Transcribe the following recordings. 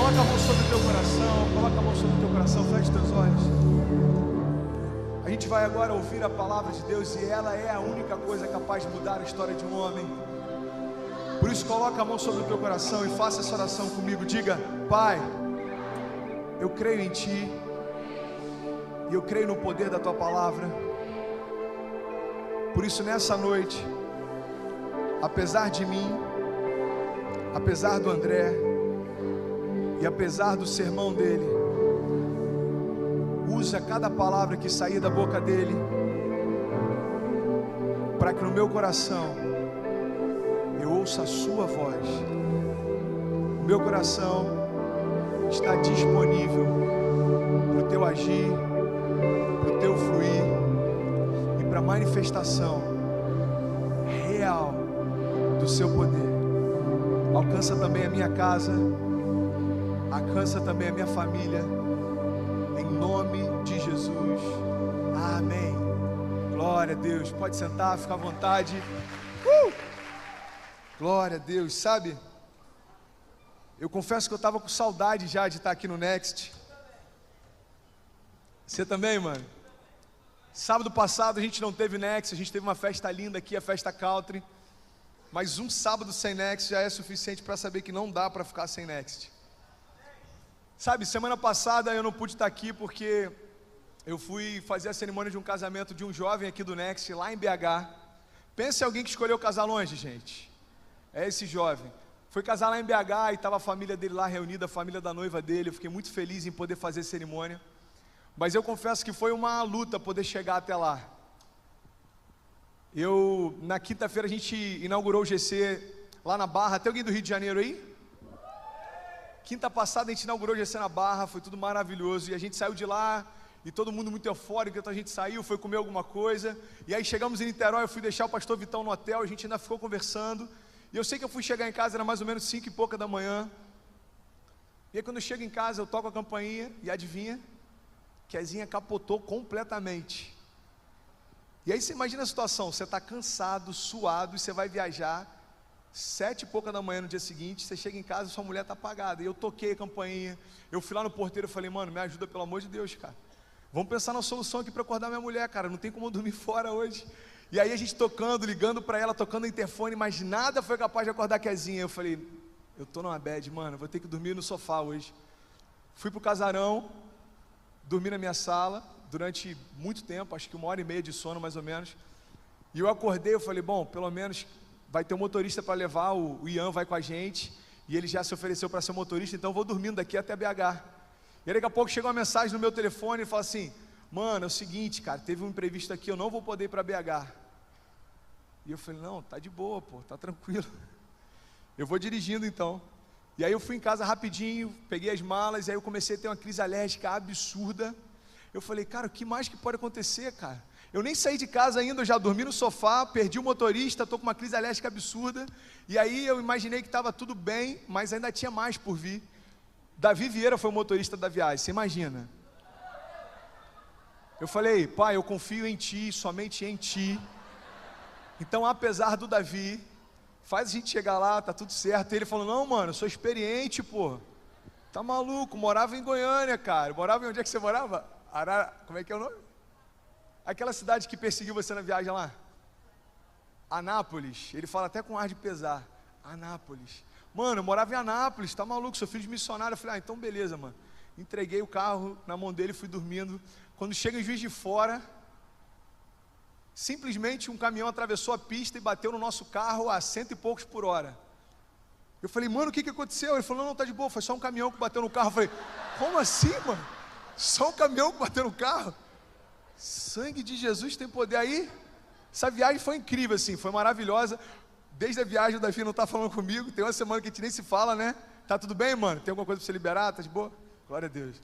Coloca a mão sobre o teu coração, coloca a mão sobre o teu coração, feche teus olhos. A gente vai agora ouvir a palavra de Deus e ela é a única coisa capaz de mudar a história de um homem. Por isso coloca a mão sobre o teu coração e faça essa oração comigo. Diga: Pai, eu creio em Ti e eu creio no poder da Tua palavra. Por isso nessa noite, apesar de mim, apesar do André e apesar do sermão dele, usa cada palavra que sair da boca dele, para que no meu coração eu ouça a sua voz. O meu coração está disponível para o teu agir, para o teu fluir e para a manifestação real do seu poder. Alcança também a minha casa, alcança também a minha família, em nome de Jesus, amém. Glória a Deus, pode sentar, fica à vontade. Glória a Deus. Sabe, eu confesso que eu estava com saudade já de estar aqui no Next. Você também, mano? Sábado passado a gente não teve Next, a gente teve uma festa linda aqui, a festa Country. Mas um sábado sem Next já é suficiente para saber que não dá para ficar sem Next. Sabe, semana passada eu não pude estar aqui porque eu fui fazer a cerimônia de um casamento de um jovem aqui do Next, lá em BH. Pensa em alguém que escolheu casar longe, gente. É esse jovem. Foi casar lá em BH e estava a família dele lá reunida, a família da noiva dele. Eu fiquei muito feliz em poder fazer a cerimônia. Mas eu confesso que foi uma luta poder chegar até lá. Na quinta-feira a gente inaugurou o GC lá na Barra. Tem alguém do Rio de Janeiro aí? Quinta passada a gente inaugurou o GC na Barra, foi tudo maravilhoso. E a gente saiu de lá e todo mundo muito eufórico. Então a gente saiu, foi comer alguma coisa. E aí chegamos em Niterói, eu fui deixar o pastor Vitão no hotel. A gente ainda ficou conversando. E eu sei que eu fui chegar em casa, era mais ou menos 5 e pouca da manhã. E aí quando eu chego em casa, eu toco a campainha e adivinha? Kezinha capotou completamente. E aí você imagina a situação, você está cansado, suado, e você vai viajar, 7 e pouca da manhã no dia seguinte, você chega em casa e sua mulher está apagada. E eu toquei a campainha, eu fui lá no porteiro e falei: mano, me ajuda pelo amor de Deus, cara. Vamos pensar na solução aqui para acordar minha mulher, cara, não tem como eu dormir fora hoje. E aí a gente tocando, ligando para ela, tocando o interfone, mas nada foi capaz de acordar a Kezinha. Eu falei: eu tô numa bad, mano, vou ter que dormir no sofá hoje. Fui pro casarão, dormi na minha sala durante muito tempo, acho que 1h30 de sono mais ou menos. E eu acordei, eu falei: bom, pelo menos vai ter um motorista para levar, o Ian vai com a gente, e ele já se ofereceu para ser motorista, então eu vou dormindo daqui até BH. E aí daqui a pouco chegou uma mensagem no meu telefone e fala assim: mano, é o seguinte, cara, teve um imprevisto aqui, eu não vou poder ir para BH. E eu falei: não, tá de boa, pô, tá tranquilo. Eu vou dirigindo então. E aí eu fui em casa rapidinho, peguei as malas, e aí eu comecei a ter uma crise alérgica absurda. Eu falei: cara, o que mais que pode acontecer, cara? Eu nem saí de casa ainda, eu já dormi no sofá, perdi o motorista, estou com uma crise alérgica absurda. E aí eu imaginei que estava tudo bem, mas ainda tinha mais por vir. Davi Vieira foi o motorista da viagem, você imagina? Eu falei: pai, eu confio em Ti, somente em Ti. Então, apesar do Davi, faz a gente chegar lá, tá tudo certo. E ele falou: não, mano, eu sou experiente, pô. Tá maluco, morava em Goiânia, cara. Morava em onde é que você morava? Como é que é o nome? Aquela cidade que perseguiu você na viagem lá? Anápolis. Ele fala até com ar de pesar. Anápolis. Mano, eu morava em Anápolis, tá maluco, sou filho de missionário. Eu falei: ah, então beleza, mano. Entreguei o carro na mão dele, fui dormindo. Quando chega em Juiz de Fora, simplesmente um caminhão atravessou a pista e bateu no nosso carro a 100 e poucos por hora. Eu falei: mano, o que aconteceu? Ele falou: não, tá de boa, foi só um caminhão que bateu no carro. Eu falei: como assim, mano? Só um caminhão que bateu no carro? Sangue de Jesus tem poder. Aí, essa viagem foi incrível, assim, foi maravilhosa. Desde a viagem o Davi não está falando comigo, tem uma semana que a gente nem se fala, né? Tá tudo bem, mano? Tem alguma coisa para você liberar? Tá de boa? Glória a Deus.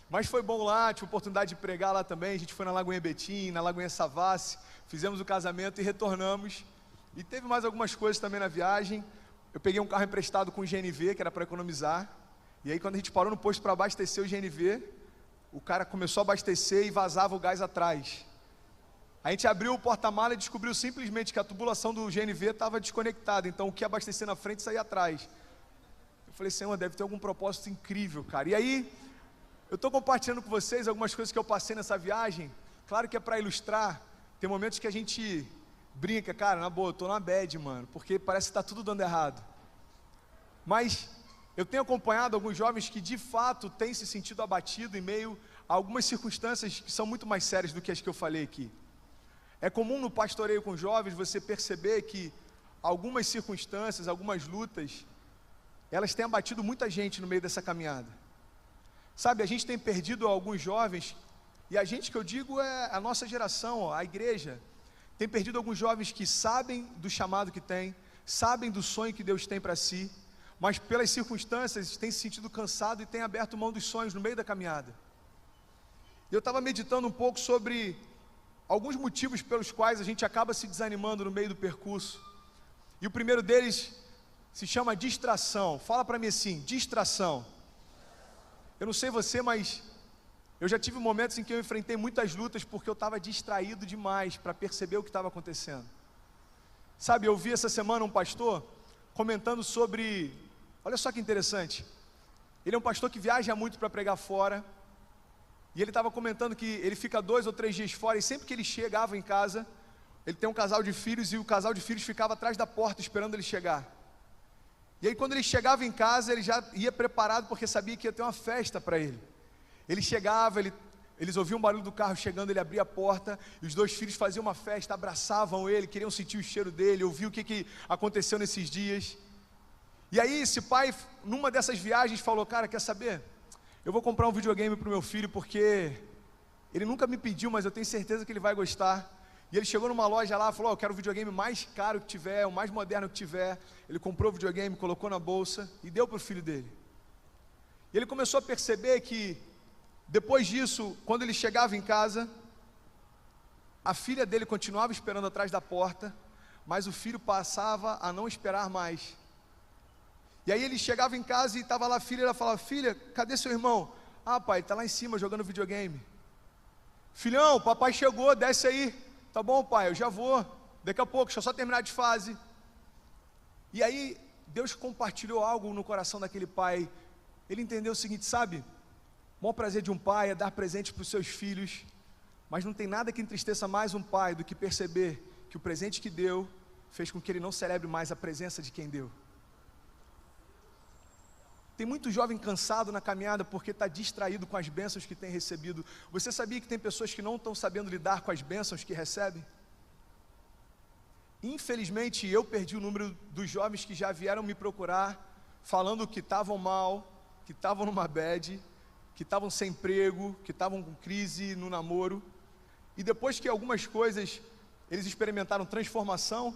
Mas foi bom lá, tive a oportunidade de pregar lá também. A gente foi na Lagoinha Betim, na Lagoinha Savassi, fizemos o casamento e retornamos. E teve mais algumas coisas também na viagem. Eu peguei um carro emprestado com o GNV, que era para economizar. E aí quando a gente parou no posto para abastecer o GNV, o cara começou a abastecer e vazava o gás atrás. A gente abriu o porta-mala e descobriu simplesmente que a tubulação do GNV estava desconectada. Então o que abastecia na frente saía atrás. Eu falei, Senhor, deve ter algum propósito incrível, cara. E aí, eu estou compartilhando com vocês algumas coisas que eu passei nessa viagem. Claro que é para ilustrar. Tem momentos que a gente brinca, cara, na boa, eu estou na bad, mano, porque parece que está tudo dando errado. Mas eu tenho acompanhado alguns jovens que de fato têm se sentido abatido em meio a algumas circunstâncias que são muito mais sérias do que as que eu falei aqui. É comum no pastoreio com jovens você perceber que algumas circunstâncias, algumas lutas, elas têm abatido muita gente no meio dessa caminhada. Sabe, a gente tem perdido alguns jovens, e a gente que eu digo é a nossa geração, a igreja, tem perdido alguns jovens que sabem do chamado que tem, sabem do sonho que Deus tem para si, mas pelas circunstâncias têm se sentido cansado e têm aberto mão dos sonhos no meio da caminhada. Eu estava meditando um pouco sobre alguns motivos pelos quais a gente acaba se desanimando no meio do percurso. E o primeiro deles se chama distração. Fala para mim assim, distração. Eu não sei você, mas eu já tive momentos em que eu enfrentei muitas lutas porque eu estava distraído demais para perceber o que estava acontecendo. Sabe, eu vi essa semana um pastor comentando sobre, olha só que interessante, ele é um pastor que viaja muito para pregar fora, e ele estava comentando que ele fica 2 ou 3 dias fora, e sempre que ele chegava em casa, ele tem um casal de filhos, e o casal de filhos ficava atrás da porta esperando ele chegar. E aí quando ele chegava em casa, ele já ia preparado, porque sabia que ia ter uma festa para ele. Ele chegava, eles ouviam o barulho do carro chegando, ele abria a porta, e os 2 filhos faziam uma festa, abraçavam ele, queriam sentir o cheiro dele, ouvir o que aconteceu nesses dias. E aí esse pai, numa dessas viagens, falou, cara, quer saber? Eu vou comprar um videogame para o meu filho, porque ele nunca me pediu, mas eu tenho certeza que ele vai gostar. E ele chegou numa loja lá, falou, eu quero o videogame mais caro que tiver, o mais moderno que tiver. Ele comprou o videogame, colocou na bolsa e deu para o filho dele. E ele começou a perceber que, depois disso, quando ele chegava em casa, a filha dele continuava esperando atrás da porta, mas o filho passava a não esperar mais. E aí ele chegava em casa e estava lá a filha, ela falava, filha, cadê seu irmão? Ah, pai, está lá em cima jogando videogame. Filhão, papai chegou, desce aí. Tá bom, pai, eu já vou, daqui a pouco, deixa eu só terminar de fase. E aí, Deus compartilhou algo no coração daquele pai. Ele entendeu o seguinte, sabe? O maior prazer de um pai é dar presente para os seus filhos, mas não tem nada que entristeça mais um pai do que perceber que o presente que deu fez com que ele não celebre mais a presença de quem deu. Tem muito jovem cansado na caminhada porque está distraído com as bênçãos que tem recebido. Você sabia que tem pessoas que não estão sabendo lidar com as bênçãos que recebem? Infelizmente, eu perdi o número dos jovens que já vieram me procurar, falando que estavam mal, que estavam numa bad, que estavam sem emprego, que estavam com crise no namoro. E depois que algumas coisas, eles experimentaram transformação,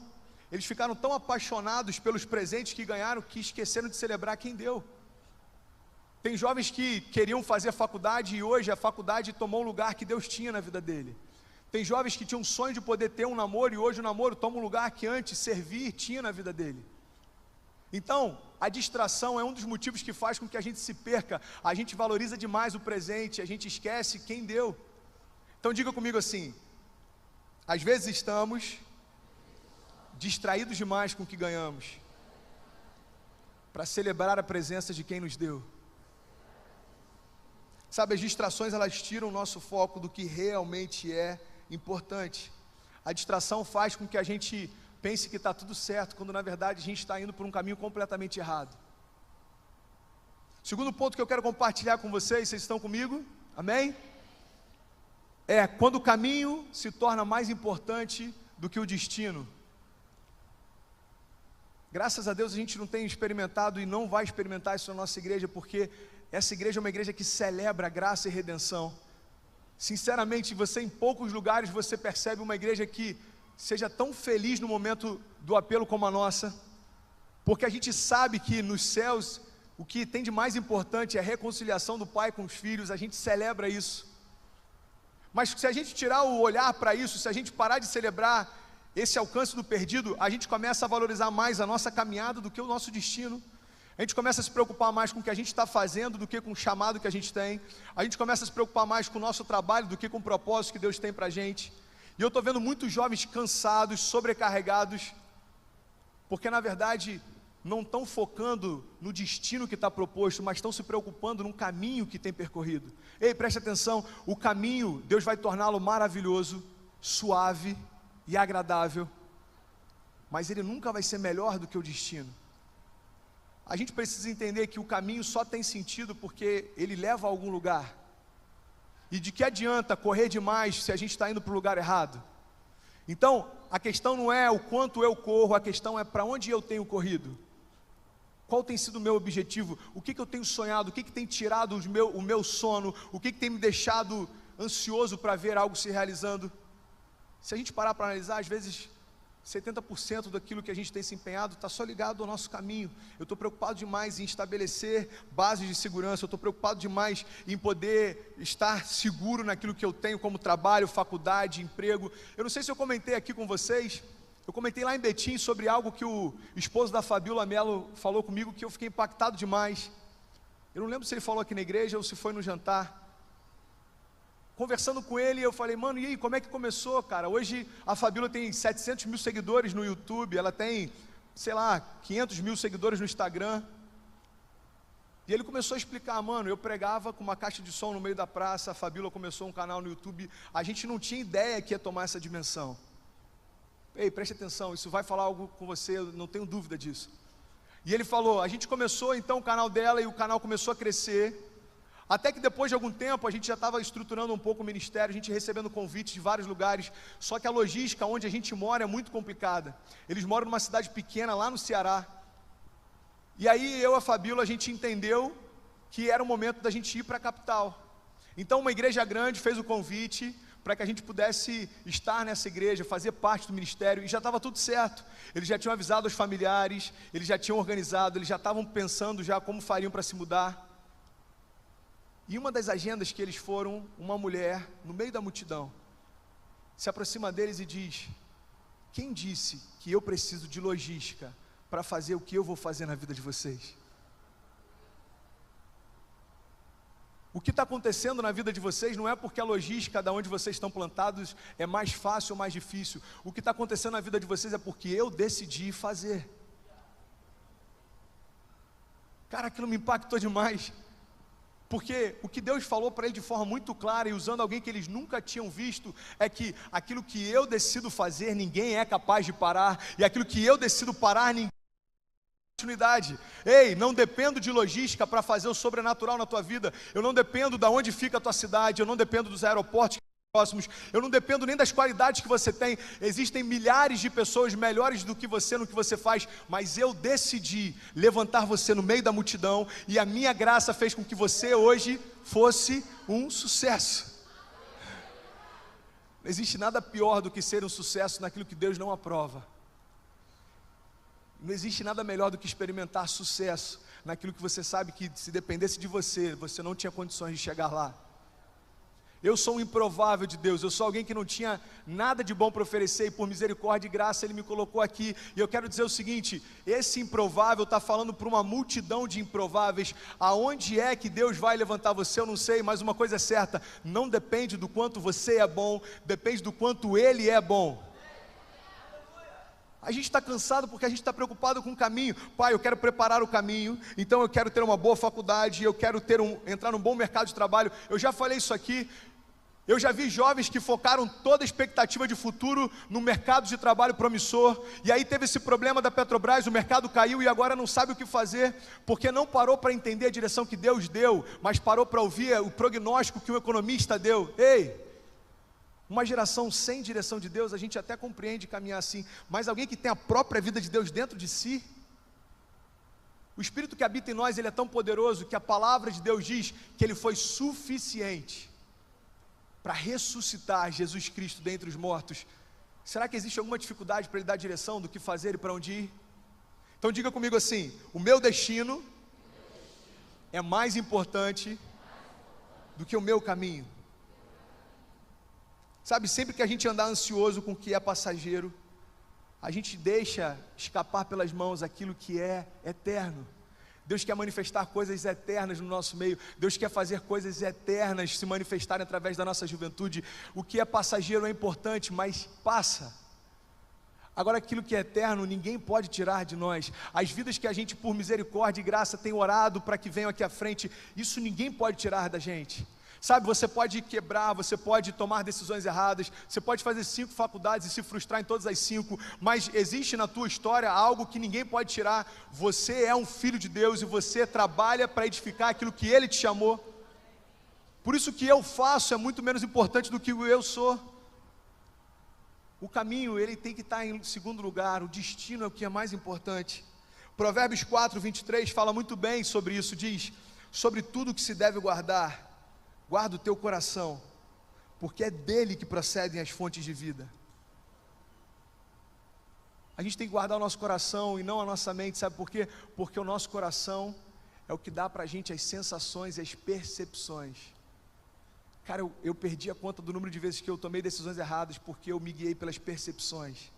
eles ficaram tão apaixonados pelos presentes que ganharam, que esqueceram de celebrar quem deu. Tem jovens que queriam fazer a faculdade e hoje a faculdade tomou o lugar que Deus tinha na vida dele. Tem jovens que tinham um sonho de poder ter um namoro e hoje o namoro toma um lugar que antes servir tinha na vida dele. Então, a distração é um dos motivos que faz com que a gente se perca. A gente valoriza demais o presente, a gente esquece quem deu. Então diga comigo assim, às vezes estamos distraídos demais com o que ganhamos, para celebrar a presença de quem nos deu. Sabe, as distrações, elas tiram o nosso foco do que realmente é importante. A distração faz com que a gente pense que está tudo certo, quando na verdade a gente está indo por um caminho completamente errado. Segundo ponto que eu quero compartilhar com vocês estão comigo? Amém? É quando o caminho se torna mais importante do que o destino. Graças a Deus a gente não tem experimentado e não vai experimentar isso na nossa igreja, porque essa igreja é uma igreja que celebra graça e redenção. Sinceramente, você em poucos lugares você percebe uma igreja que seja tão feliz no momento do apelo como a nossa, porque a gente sabe que nos céus o que tem de mais importante é a reconciliação do pai com os filhos, a gente celebra isso. Mas se a gente tirar o olhar para isso, se a gente parar de celebrar esse alcance do perdido, a gente começa a valorizar mais a nossa caminhada do que o nosso destino. A gente começa a se preocupar mais com o que a gente está fazendo do que com o chamado que a gente tem. A gente começa a se preocupar mais com o nosso trabalho do que com o propósito que Deus tem para a gente. E eu estou vendo muitos jovens cansados, sobrecarregados, porque na verdade não estão focando no destino que está proposto, mas estão se preocupando no caminho que tem percorrido. Ei, preste atenção, o caminho, Deus vai torná-lo maravilhoso, suave e agradável, mas ele nunca vai ser melhor do que o destino. A gente precisa entender que o caminho só tem sentido porque ele leva a algum lugar. E de que adianta correr demais se a gente está indo para o lugar errado? Então, a questão não é o quanto eu corro, a questão é para onde eu tenho corrido. Qual tem sido o meu objetivo? O que eu tenho sonhado? O que tem tirado o meu sono? O que tem me deixado ansioso para ver algo se realizando? Se a gente parar para analisar, às vezes 70% daquilo que a gente tem se empenhado está só ligado ao nosso caminho. Eu estou preocupado demais em estabelecer bases de segurança, eu estou preocupado demais em poder estar seguro naquilo que eu tenho como trabalho, faculdade, emprego. Eu não sei se eu comentei aqui com vocês, eu comentei lá em Betim sobre algo que o esposo da Fabiola Mello falou comigo, que eu fiquei impactado demais. Eu não lembro se ele falou aqui na igreja ou se foi no jantar. Conversando com ele, eu falei, mano, e aí, como é que começou, cara? Hoje a Fabiola tem 700 mil seguidores no YouTube, ela tem, 500 mil seguidores no Instagram. E ele começou a explicar, mano, eu pregava com uma caixa de som no meio da praça, a Fabiola começou um canal no YouTube, a gente não tinha ideia que ia tomar essa dimensão. Ei, preste atenção, isso vai falar algo com você, eu não tenho dúvida disso. E ele falou, a gente começou então o canal dela e o canal começou a crescer. Até que depois de algum tempo, a gente já estava estruturando um pouco o ministério, a gente recebendo convites de vários lugares, só que a logística onde a gente mora é muito complicada. Eles moram numa cidade pequena, lá no Ceará. E aí, eu e a Fabíola, a gente entendeu que era o momento da gente ir para a capital. Então, uma igreja grande fez o convite para que a gente pudesse estar nessa igreja, fazer parte do ministério, e já estava tudo certo. Eles já tinham avisado os familiares, eles já tinham organizado, eles já estavam pensando já como fariam para se mudar. E uma das agendas que eles foram, uma mulher, no meio da multidão, se aproxima deles e diz, quem disse que eu preciso de logística para fazer o que eu vou fazer na vida de vocês? O que está acontecendo na vida de vocês não é porque a logística de onde vocês estão plantados é mais fácil ou mais difícil. O que está acontecendo na vida de vocês é porque eu decidi fazer. Cara, aquilo me impactou demais. Porque o que Deus falou para ele de forma muito clara e usando alguém que eles nunca tinham visto é que aquilo que eu decido fazer, ninguém é capaz de parar, e aquilo que eu decido parar, ninguém tem oportunidade. Ei, não dependo de logística para fazer o sobrenatural na tua vida, eu não dependo de onde fica a tua cidade, eu não dependo dos aeroportos próximos, eu não dependo nem das qualidades que você tem. Existem milhares de pessoas melhores do que você no que você faz, mas eu decidi levantar você no meio da multidão, e a minha graça fez com que você hoje fosse um sucesso. Não existe nada pior do que ser um sucesso naquilo que Deus não aprova. Não existe nada melhor do que experimentar sucesso naquilo que você sabe que se dependesse de você, você não tinha condições de chegar lá. Eu sou um improvável de Deus, eu sou alguém que não tinha nada de bom para oferecer, e por misericórdia e graça Ele me colocou aqui. E eu quero dizer o seguinte, esse improvável está falando para uma multidão de improváveis. Aonde é que Deus vai levantar você, eu não sei, mas uma coisa é certa, não depende do quanto você é bom, depende do quanto Ele é bom. A gente está cansado porque a gente está preocupado com o caminho. Pai, eu quero preparar o caminho, então eu quero ter uma boa faculdade, eu quero entrar num bom mercado de trabalho. Eu já falei isso aqui. Eu já vi jovens que focaram toda a expectativa de futuro no mercado de trabalho promissor, e aí teve esse problema da Petrobras, o mercado caiu e agora não sabe o que fazer, porque não parou para entender a direção que Deus deu, mas parou para ouvir o prognóstico que o economista deu. Ei, uma geração sem direção de Deus, a gente até compreende caminhar assim, mas alguém que tem a própria vida de Deus dentro de si, o Espírito que habita em nós, ele é tão poderoso que a palavra de Deus diz que ele foi suficiente para ressuscitar Jesus Cristo dentre os mortos. Será que existe alguma dificuldade para ele dar direção do que fazer e para onde ir? Então diga comigo assim, o meu destino é mais importante do que o meu caminho. Sabe, sempre que a gente andar ansioso com o que é passageiro, a gente deixa escapar pelas mãos aquilo que é eterno. Deus quer manifestar coisas eternas no nosso meio. Deus quer fazer coisas eternas se manifestarem através da nossa juventude. O que é passageiro é importante, mas passa. Agora, aquilo que é eterno, ninguém pode tirar de nós. As vidas que a gente, por misericórdia e graça, tem orado para que venham aqui à frente, isso ninguém pode tirar da gente. Sabe, você pode quebrar, você pode tomar decisões erradas, você pode fazer 5 faculdades e se frustrar em todas as 5, mas existe na tua história algo que ninguém pode tirar. Você é um filho de Deus e você trabalha para edificar aquilo que Ele te chamou. Por isso que eu faço é muito menos importante do que o eu sou. O caminho, ele tem que estar em segundo lugar, o destino é o que é mais importante. Provérbios 4, 23 fala muito bem sobre isso, diz: sobre tudo que se deve guardar, guarda o teu coração, porque é dele que procedem as fontes de vida. A gente tem que guardar o nosso coração e não a nossa mente, sabe por quê? Porque o nosso coração é o que dá para a gente as sensações e as percepções. Cara, eu perdi a conta do número de vezes que eu tomei decisões erradas porque eu me guiei pelas percepções.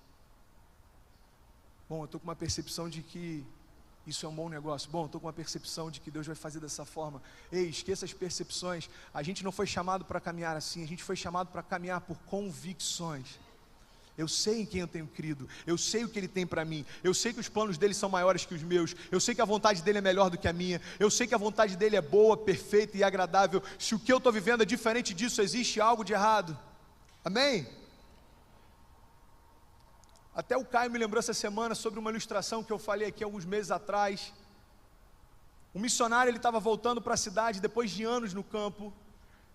Bom, eu estou com uma percepção de que isso é um bom negócio. Bom, eu estou com uma percepção de que Deus vai fazer dessa forma. Ei, esqueça as percepções. A gente não foi chamado para caminhar assim, a gente foi chamado para caminhar por convicções. Eu sei em quem eu tenho crido, eu sei o que Ele tem para mim, eu sei que os planos dEle são maiores que os meus, eu sei que a vontade dEle é melhor do que a minha, eu sei que a vontade dEle é boa, perfeita e agradável. Se o que eu estou vivendo é diferente disso, existe algo de errado. Amém? Até o Caio me lembrou essa semana sobre uma ilustração que eu falei aqui alguns meses atrás. Um missionário, ele estava voltando para a cidade depois de anos no campo,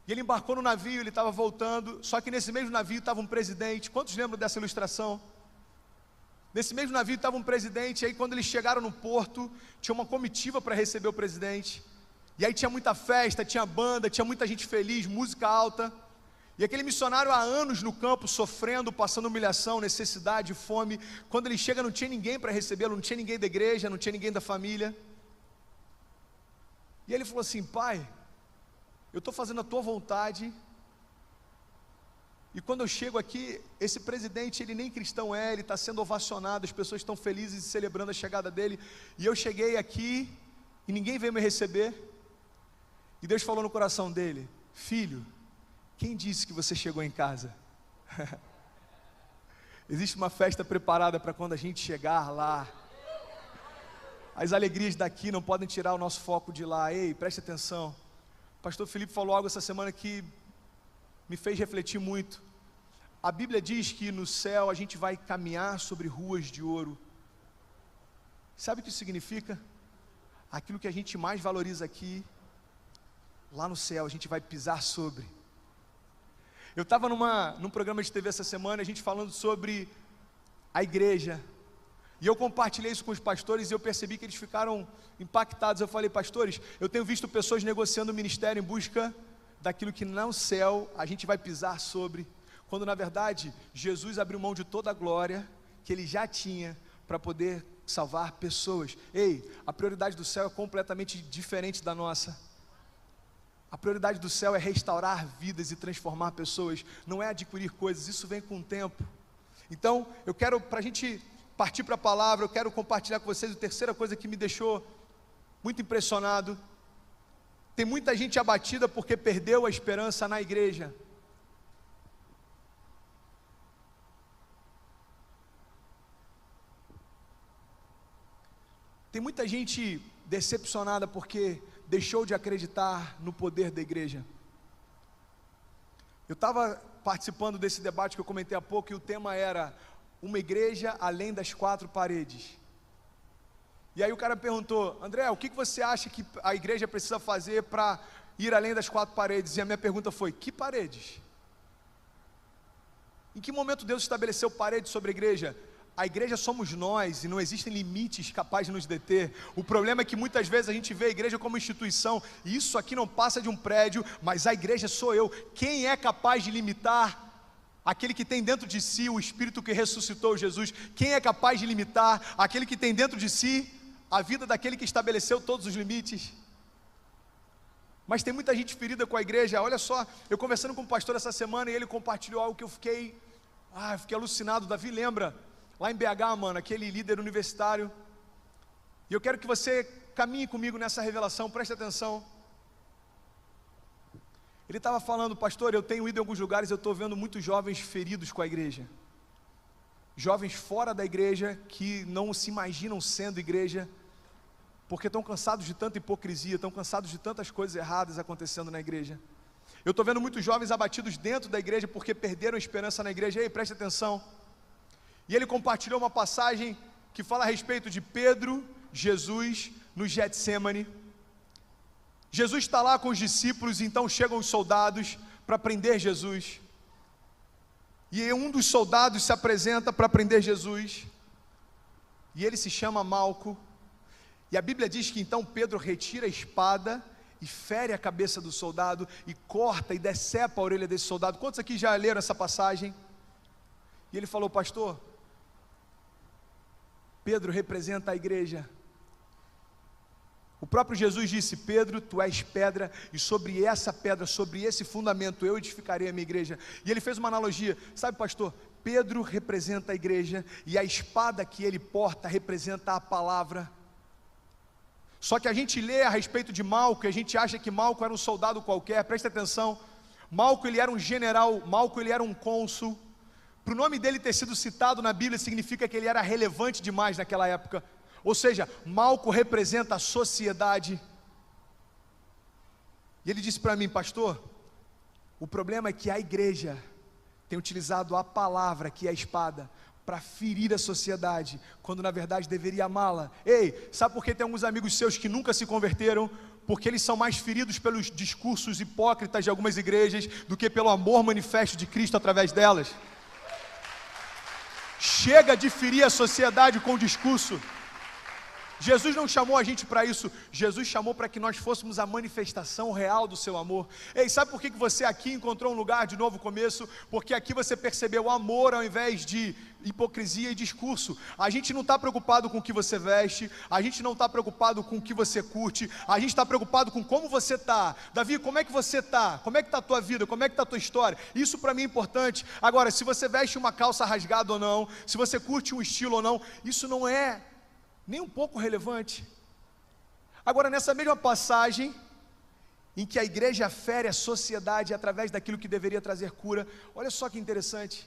e ele embarcou no navio, ele estava voltando, só que nesse mesmo navio estava um presidente. Quantos lembram dessa ilustração? Nesse mesmo navio estava um presidente, e aí quando eles chegaram no porto, tinha uma comitiva para receber o presidente, e aí tinha muita festa, tinha banda, tinha muita gente feliz, música alta, e aquele missionário há anos no campo, sofrendo, passando humilhação, necessidade, fome. Quando ele chega não tinha ninguém para recebê-lo, não tinha ninguém da igreja, não tinha ninguém da família, e ele falou assim: pai, eu estou fazendo a tua vontade, e quando eu chego aqui, esse presidente, ele nem cristão é, ele está sendo ovacionado, as pessoas estão felizes e celebrando a chegada dele, e eu cheguei aqui, e ninguém veio me receber, e Deus falou no coração dele: filho, quem disse que você chegou em casa? Existe uma festa preparada para quando a gente chegar lá, as alegrias daqui não podem tirar o nosso foco de lá. Ei, preste atenção. O pastor Felipe falou algo essa semana que me fez refletir muito. A Bíblia diz que no céu a gente vai caminhar sobre ruas de ouro. Sabe o que isso significa? Aquilo que a gente mais valoriza aqui, lá no céu a gente vai pisar sobre. Eu estava num programa de TV essa semana, a gente falando sobre a igreja, e eu compartilhei isso com os pastores e eu percebi que eles ficaram impactados. Eu falei: pastores, eu tenho visto pessoas negociando o ministério em busca daquilo que no céu a gente vai pisar sobre, quando na verdade Jesus abriu mão de toda a glória que Ele já tinha para poder salvar pessoas. Ei, a prioridade do céu é completamente diferente da nossa. A prioridade do céu é restaurar vidas e transformar pessoas, não é adquirir coisas, isso vem com o tempo. Então, eu quero, para a gente partir para a palavra, eu quero compartilhar com vocês a terceira coisa que me deixou muito impressionado. Tem muita gente abatida porque perdeu a esperança na igreja. Tem muita gente decepcionada porque deixou de acreditar no poder da igreja. Eu estava participando desse debate que eu comentei há pouco, e o tema era uma igreja além das 4 paredes. E aí o cara perguntou: André, o que você acha que a igreja precisa fazer para ir além das 4 paredes? E a minha pergunta foi: que paredes? Em que momento Deus estabeleceu paredes sobre a igreja? A igreja somos nós, e não existem limites capazes de nos deter. O problema é que muitas vezes a gente vê a igreja como instituição, e isso aqui não passa de um prédio, mas a igreja sou eu. Quem é capaz de limitar aquele que tem dentro de si o Espírito que ressuscitou Jesus? Quem é capaz de limitar aquele que tem dentro de si a vida daquele que estabeleceu todos os limites? Mas tem muita gente ferida com a igreja. Olha só, eu conversando com um pastor essa semana, e ele compartilhou algo que eu fiquei alucinado. Davi lembra? Lá em BH, mano, aquele líder universitário. E eu quero que você caminhe comigo nessa revelação, preste atenção. Ele estava falando: pastor, eu tenho ido em alguns lugares, eu estou vendo muitos jovens feridos com a igreja. jovens fora da igreja que não se imaginam sendo igreja, porque estão cansados de tanta hipocrisia, estão cansados de tantas coisas erradas acontecendo na igreja. Eu estou vendo muitos jovens abatidos dentro da igreja porque perderam a esperança na igreja. Ei, preste atenção. E ele compartilhou uma passagem que fala a respeito de Pedro, Jesus, no Getsêmani. Jesus está lá com os discípulos, então chegam os soldados para prender Jesus. E um dos soldados se apresenta para prender Jesus, e ele se chama Malco. E a Bíblia diz que então Pedro retira a espada e fere a cabeça do soldado, e corta e decepa a orelha desse soldado. Quantos aqui já leram essa passagem? E ele falou: pastor, Pedro representa a igreja. O próprio Jesus disse: Pedro, tu és pedra, e sobre essa pedra, sobre esse fundamento, eu edificarei a minha igreja. E ele fez uma analogia: sabe, pastor, Pedro representa a igreja, e a espada que ele porta representa a palavra. Só que a gente lê a respeito de Malco, e a gente acha que Malco era um soldado qualquer. Presta atenção, Malco ele era um general, Malco ele era um cônsul. Para o nome dele ter sido citado na Bíblia, significa que ele era relevante demais naquela época. Ou seja, Malco representa a sociedade. E ele disse para mim: pastor, o problema é que a igreja tem utilizado a palavra, que é a espada, para ferir a sociedade, quando na verdade deveria amá-la. Ei, sabe por que tem alguns amigos seus que nunca se converteram? Porque eles são mais feridos pelos discursos hipócritas de algumas igrejas do que pelo amor manifesto de Cristo através delas. Chega de ferir a sociedade com o discurso. Jesus não chamou a gente para isso. Jesus chamou para que nós fôssemos a manifestação real do seu amor. Ei, sabe por que você aqui encontrou um lugar de novo começo? Porque aqui você percebeu amor ao invés de hipocrisia e discurso. A gente não está preocupado com o que você veste, a gente não está preocupado com o que você curte, a gente está preocupado com como você está. Davi, como é que você está? Como é que está a tua vida? Como é que está a tua história? Isso para mim é importante. Agora, se você veste uma calça rasgada ou não, se você curte um estilo ou não, isso não é nem um pouco relevante. Agora, nessa mesma passagem em que a igreja fere a sociedade através daquilo que deveria trazer cura, olha só que interessante.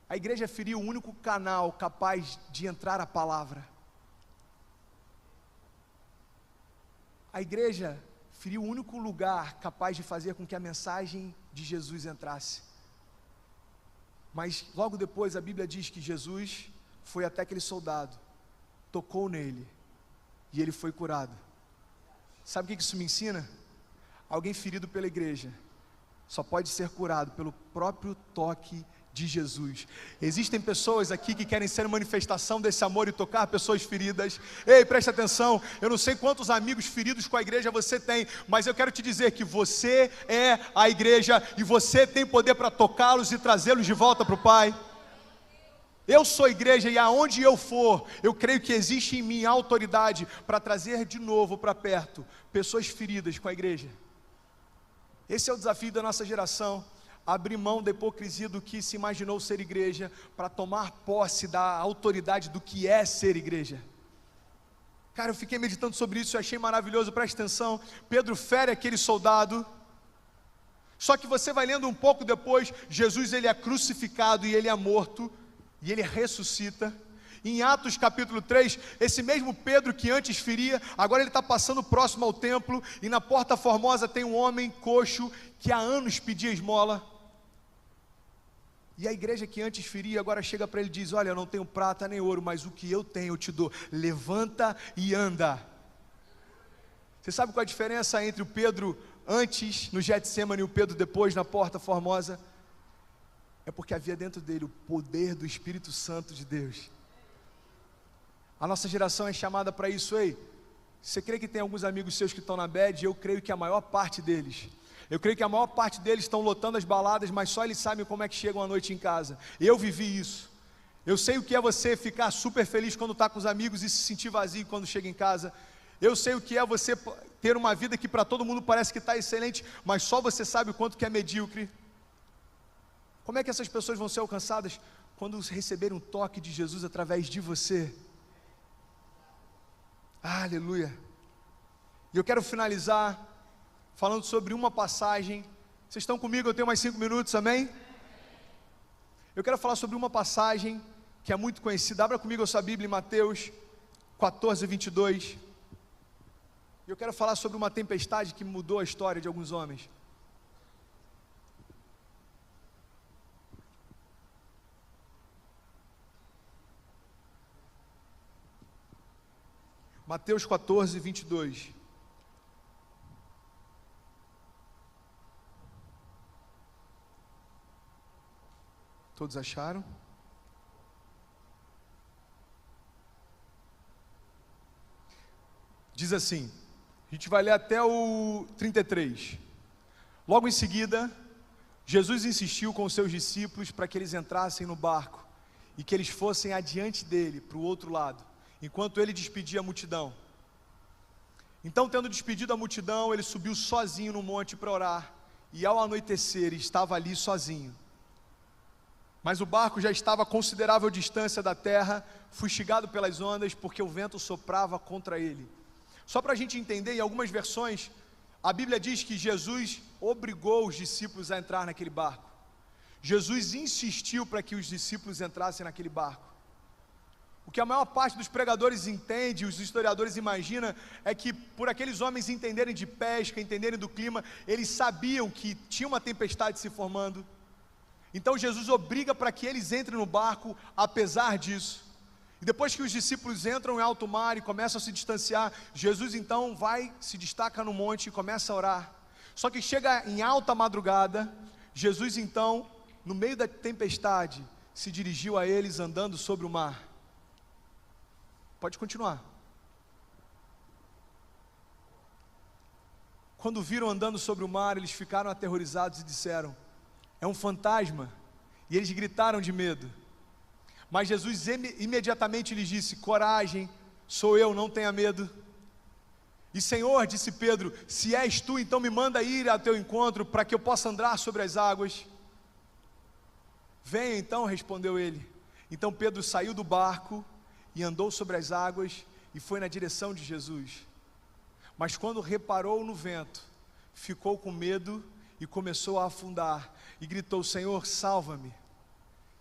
A igreja feriu o único canal capaz de entrar a palavra. A igreja feriu o único lugar capaz de fazer com que a mensagem de Jesus entrasse. Mas logo depois a Bíblia diz que Jesus foi até aquele soldado, tocou nele, e ele foi curado. Sabe o que isso me ensina? Alguém ferido pela igreja só pode ser curado pelo próprio toque de Jesus. Existem pessoas aqui que querem ser manifestação desse amor e tocar pessoas feridas. Ei, preste atenção, eu não sei quantos amigos feridos com a igreja você tem, mas eu quero te dizer que você é a igreja, e você tem poder para tocá-los e trazê-los de volta para o Pai. Eu sou igreja, e aonde eu for, eu creio que existe em mim autoridade para trazer de novo para perto pessoas feridas com a igreja. Esse é o desafio da nossa geração: abrir mão da hipocrisia do que se imaginou ser igreja, para tomar posse da autoridade do que é ser igreja. Cara, eu fiquei meditando sobre isso e achei maravilhoso. Presta atenção, Pedro fere aquele soldado. Só que você vai lendo um pouco depois, Jesus ele é crucificado e ele é morto, e ele ressuscita. Em Atos capítulo 3, esse mesmo Pedro que antes feria, agora ele está passando próximo ao templo, e na porta formosa tem um homem coxo que há anos pedia esmola. E a igreja que antes feria, agora chega para ele e diz: olha, eu não tenho prata nem ouro, mas o que eu tenho eu te dou, levanta e anda. Você sabe qual a diferença entre o Pedro antes no Getsêmani e o Pedro depois na porta formosa? É porque havia dentro dele o poder do Espírito Santo de Deus. A nossa geração é chamada para isso. Ei, você crê que tem alguns amigos seus que estão na bad? Eu creio que a maior parte deles, estão lotando as baladas, mas só eles sabem como é que chegam à noite em casa. Eu vivi isso. Eu sei o que é você ficar super feliz quando está com os amigos e se sentir vazio quando chega em casa. Eu sei o que é você ter uma vida que para todo mundo parece que está excelente, mas só você sabe o quanto que é medíocre. Como é que essas pessoas vão ser alcançadas? Quando receberem um toque de Jesus através de você. Aleluia. E eu quero finalizar falando sobre uma passagem. Vocês estão comigo? Eu tenho mais 5 minutos, amém? Eu quero falar sobre uma passagem que é muito conhecida. Abra comigo a sua Bíblia em Mateus 14, 22. Eu quero falar sobre uma tempestade que mudou a história de alguns homens. Mateus 14, 22. Todos acharam? Diz assim, a gente vai ler até o 33. Logo em seguida, Jesus insistiu com os seus discípulos para que eles entrassem no barco e que eles fossem adiante dele, para o outro lado, enquanto ele despedia a multidão. Então, tendo despedido a multidão, ele subiu sozinho no monte para orar, e ao anoitecer estava ali sozinho. Mas o barco já estava a considerável distância da terra, fustigado pelas ondas, porque o vento soprava contra ele. Só para a gente entender, em algumas versões, a Bíblia diz que Jesus obrigou os discípulos a entrar naquele barco. Jesus insistiu para que os discípulos entrassem naquele barco. O que a maior parte dos pregadores entende, os historiadores imaginam, é que por aqueles homens entenderem de pesca, entenderem do clima, eles sabiam que tinha uma tempestade se formando. Então Jesus obriga para que eles entrem no barco, apesar disso. E depois que os discípulos entram em alto mar e começam a se distanciar, Jesus então se destaca no monte e começa a orar. Só que chega em alta madrugada, Jesus então, no meio da tempestade, se dirigiu a eles andando sobre o mar. Pode continuar. Quando viram andando sobre o mar, eles ficaram aterrorizados e disseram: é um fantasma. E eles gritaram de medo. Mas Jesus imediatamente lhes disse: coragem, sou eu, não tenha medo. E Senhor, disse Pedro, se és tu, então me manda ir ao teu encontro, para que eu possa andar sobre as águas. Venha então, respondeu ele. Então Pedro saiu do barco e andou sobre as águas e foi na direção de Jesus. Mas quando reparou no vento, ficou com medo e começou a afundar, e gritou: Senhor, salva-me.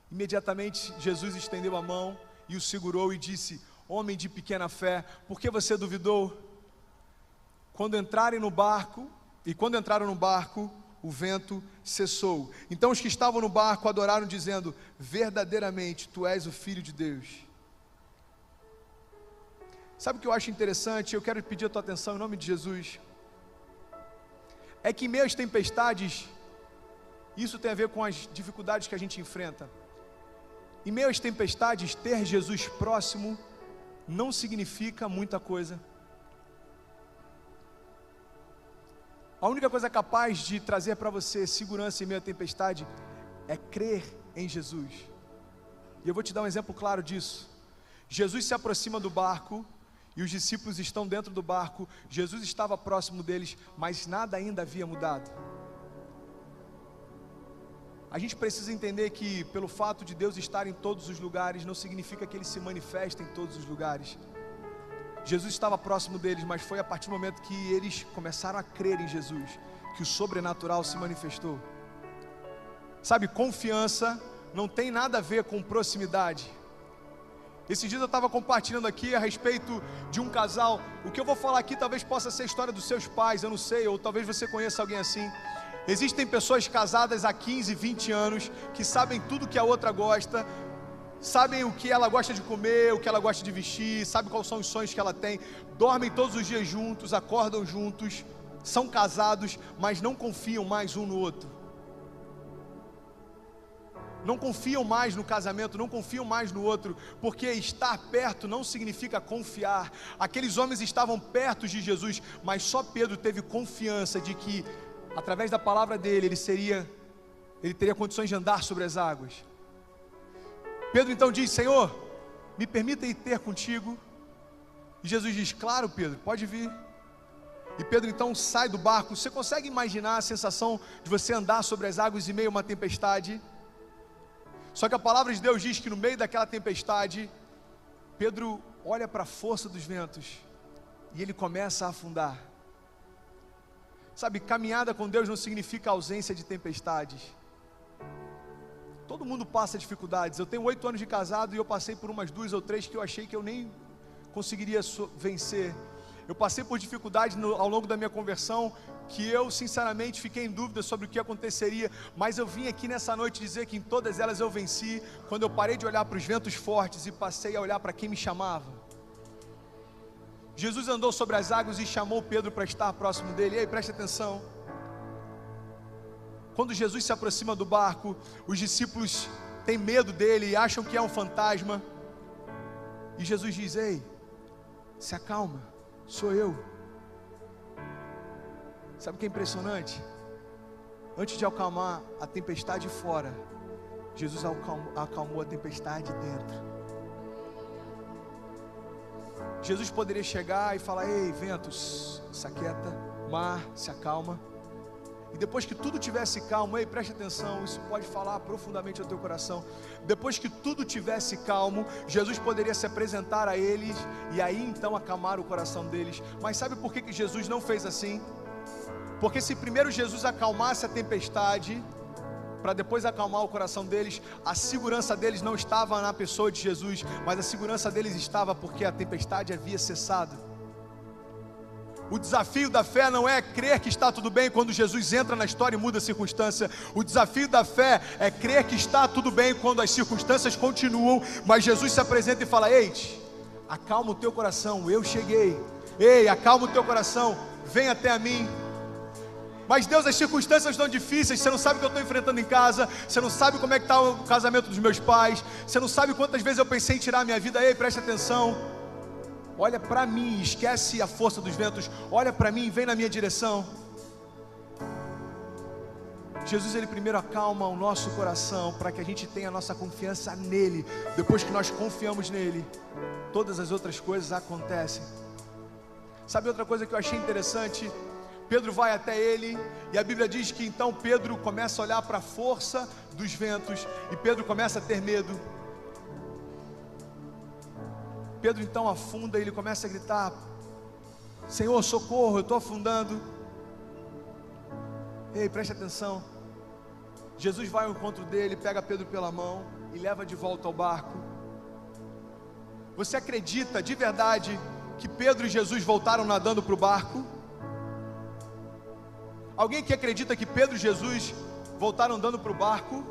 Imediatamente Jesus estendeu a mão e o segurou e disse: homem de pequena fé, por que você duvidou? Quando entraram no barco, o vento cessou. Então os que estavam no barco adoraram, dizendo: verdadeiramente tu és o Filho de Deus. Sabe o que eu acho interessante? Eu quero pedir a tua atenção em nome de Jesus. É que em meio às tempestades, isso tem a ver com as dificuldades que a gente enfrenta. Em meio às tempestades, ter Jesus próximo não significa muita coisa. A única coisa capaz de trazer para você segurança em meio à tempestade é crer em Jesus. E eu vou te dar um exemplo claro disso. Jesus se aproxima do barco e os discípulos estão dentro do barco. Jesus estava próximo deles, mas nada ainda havia mudado. A gente precisa entender que pelo fato de Deus estar em todos os lugares, não significa que Ele se manifesta em todos os lugares. Jesus estava próximo deles, mas foi a partir do momento que eles começaram a crer em Jesus, que o sobrenatural se manifestou. Sabe, confiança não tem nada a ver com proximidade. Esses dias eu estava compartilhando aqui a respeito de um casal. O que eu vou falar aqui talvez possa ser a história dos seus pais, eu não sei, ou talvez você conheça alguém assim. Existem pessoas casadas há 15, 20 anos, que sabem tudo que a outra gosta, sabem o que ela gosta de comer, o que ela gosta de vestir, sabem quais são os sonhos que ela tem, dormem todos os dias juntos, acordam juntos, são casados, mas não confiam mais um no outro. Não confiam mais no casamento, não confiam mais no outro, porque estar perto não significa confiar. Aqueles homens estavam perto de Jesus, mas só Pedro teve confiança de que através da palavra dele, ele teria condições de andar sobre as águas. Pedro então diz: Senhor, me permita ir ter contigo. E Jesus diz: claro, Pedro, pode vir. E Pedro então sai do barco. Você consegue imaginar a sensação de você andar sobre as águas em meio a uma tempestade? Só que a palavra de Deus diz que no meio daquela tempestade, Pedro olha para a força dos ventos e ele começa a afundar. Sabe, caminhada com Deus não significa ausência de tempestades. Todo mundo passa dificuldades. Eu tenho 8 anos de casado e eu passei por umas 2 ou 3 que eu achei que eu nem conseguiria vencer. Eu passei por dificuldades ao longo da minha conversão, que eu sinceramente fiquei em dúvida sobre o que aconteceria, mas eu vim aqui nessa noite dizer que em todas elas eu venci, quando eu parei de olhar para os ventos fortes e passei a olhar para quem me chamava. Jesus andou sobre as águas e chamou Pedro para estar próximo dele. E aí, preste atenção. Quando Jesus se aproxima do barco, os discípulos têm medo dele e acham que é um fantasma. E Jesus diz: ei, se acalma, sou eu. Sabe o que é impressionante? Antes de acalmar a tempestade fora, Jesus acalmou a tempestade dentro. Jesus poderia chegar e falar: ei, ventos, se aquieta, mar, se acalma. E depois que tudo tivesse calmo, ei, preste atenção, isso pode falar profundamente ao teu coração. Depois que tudo tivesse calmo, Jesus poderia se apresentar a eles e aí então acalmar o coração deles. Mas sabe por que Jesus não fez assim? Porque se primeiro Jesus acalmasse a tempestade, para depois acalmar o coração deles, a segurança deles não estava na pessoa de Jesus, mas a segurança deles estava porque a tempestade havia cessado. O desafio da fé não é crer que está tudo bem quando Jesus entra na história e muda a circunstância. O desafio da fé é crer que está tudo bem quando as circunstâncias continuam, mas Jesus se apresenta e fala: ei, acalma o teu coração, eu cheguei. Ei, acalma o teu coração, vem até a mim. Mas Deus, as circunstâncias estão difíceis, você não sabe o que eu estou enfrentando em casa, você não sabe como é que está o casamento dos meus pais, você não sabe quantas vezes eu pensei em tirar a minha vida. Ei, preste atenção, olha para mim, esquece a força dos ventos, olha para mim, vem na minha direção. Jesus, ele primeiro acalma o nosso coração, para que a gente tenha a nossa confiança nele. Depois que nós confiamos nele, todas as outras coisas acontecem. Sabe outra coisa que eu achei interessante? Pedro vai até ele, e a Bíblia diz que então Pedro começa a olhar para a força dos ventos, e Pedro começa a ter medo. Pedro então afunda e ele começa a gritar: Senhor, socorro, eu estou afundando. Ei, preste atenção. Jesus vai ao encontro dele, pega Pedro pela mão e leva de volta ao barco. Você acredita de verdade que Pedro e Jesus voltaram nadando para o barco? Alguém que acredita que Pedro e Jesus voltaram andando para o barco?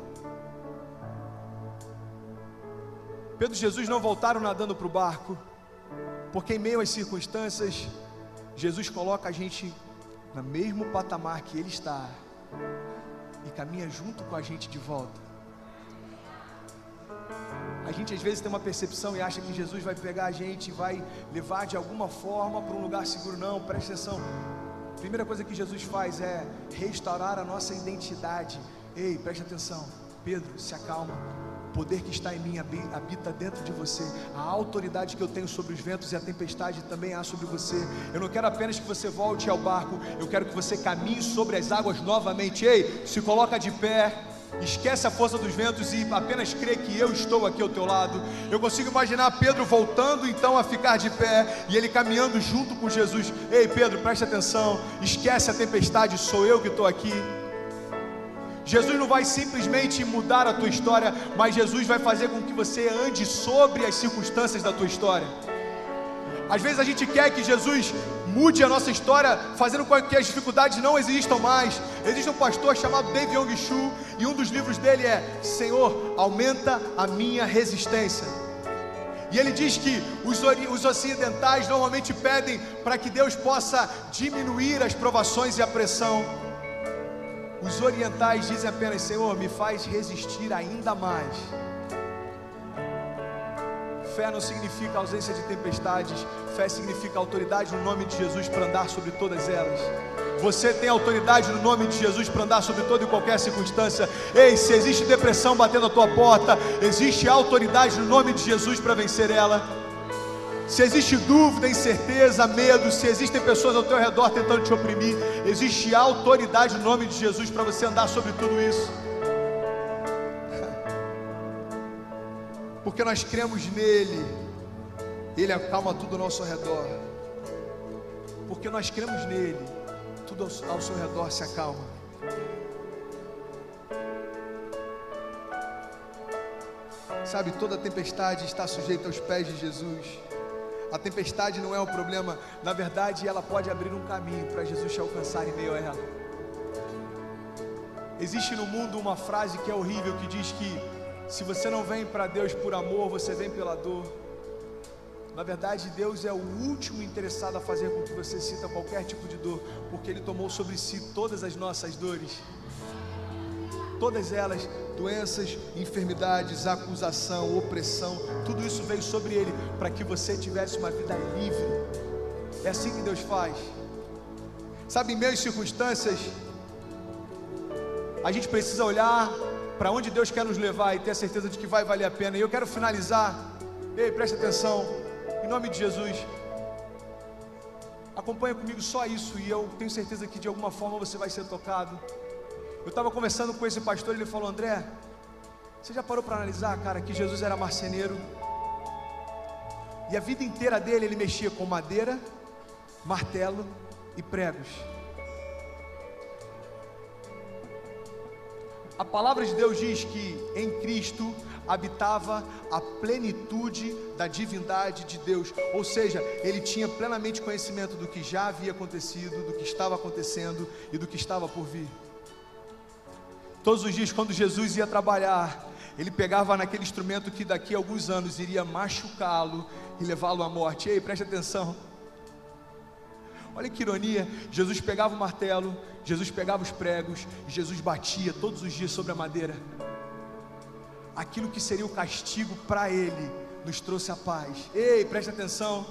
Pedro e Jesus não voltaram nadando para o barco, porque em meio às circunstâncias, Jesus coloca a gente no mesmo patamar que Ele está, e caminha junto com a gente de volta. A gente às vezes tem uma percepção e acha que Jesus vai pegar a gente e vai levar de alguma forma para um lugar seguro. Não, preste atenção. A primeira coisa que Jesus faz é restaurar a nossa identidade. Ei, preste atenção, Pedro, se acalma. O poder que está em mim habita dentro de você. A autoridade que eu tenho sobre os ventos e a tempestade também há sobre você. Eu não quero apenas que você volte ao barco, eu quero que você caminhe sobre as águas novamente. Ei, se coloca de pé, esquece a força dos ventos e apenas crê que eu estou aqui ao teu lado. Eu consigo imaginar Pedro voltando então a ficar de pé e ele caminhando junto com Jesus. Ei, Pedro, preste atenção, esquece a tempestade, sou eu que estou aqui. Jesus não vai simplesmente mudar a tua história, mas Jesus vai fazer com que você ande sobre as circunstâncias da tua história. Às vezes a gente quer que Jesus mude a nossa história, fazendo com que as dificuldades não existam mais. Existe um pastor chamado David Yong-Chu, e um dos livros dele é Senhor, aumenta a minha resistência. E ele diz que os ocidentais normalmente pedem para que Deus possa diminuir as provações e a pressão. Os orientais dizem apenas: Senhor, me faz resistir ainda mais. Fé não significa ausência de tempestades. Fé significa autoridade no nome de Jesus para andar sobre todas elas. Você tem autoridade no nome de Jesus para andar sobre toda e qualquer circunstância. Ei, se existe depressão batendo a tua porta, existe autoridade no nome de Jesus para vencer ela. Se existe dúvida, incerteza, medo, se existem pessoas ao teu redor tentando te oprimir, existe autoridade no nome de Jesus para você andar sobre tudo isso. Porque nós cremos nele, ele acalma tudo ao nosso redor. Porque nós cremos nele, tudo ao seu redor se acalma. Sabe, toda tempestade está sujeita aos pés de Jesus. A tempestade não é o problema. Na verdade, ela pode abrir um caminho para Jesus te alcançar em meio a ela. Existe no mundo uma frase que é horrível, que diz que se você não vem para Deus por amor, você vem pela dor. Na verdade, Deus é o último interessado a fazer com que você sinta qualquer tipo de dor, porque Ele tomou sobre si todas as nossas dores. Todas elas, doenças, enfermidades, acusação, opressão, tudo isso veio sobre Ele, para que você tivesse uma vida livre. É assim que Deus faz. Sabe, em meio às circunstâncias, a gente precisa olhar para onde Deus quer nos levar e ter a certeza de que vai valer a pena. E eu quero finalizar. Ei, preste atenção, em nome de Jesus, acompanha comigo só isso, e eu tenho certeza que de alguma forma você vai ser tocado. Eu estava conversando com esse pastor, ele falou: André, você já parou para analisar, cara, que Jesus era marceneiro? E a vida inteira dele, ele mexia com madeira, martelo e pregos. A palavra de Deus diz que em Cristo habitava a plenitude da divindade de Deus. Ou seja, ele tinha plenamente conhecimento do que já havia acontecido, do que estava acontecendo e do que estava por vir. Todos os dias, quando Jesus ia trabalhar, ele pegava naquele instrumento que daqui a alguns anos iria machucá-lo e levá-lo à morte. Ei, preste atenção. Olha que ironia, Jesus pegava o martelo, Jesus pegava os pregos, e Jesus batia todos os dias sobre a madeira. Aquilo que seria o castigo para ele, nos trouxe a paz. Ei, preste atenção.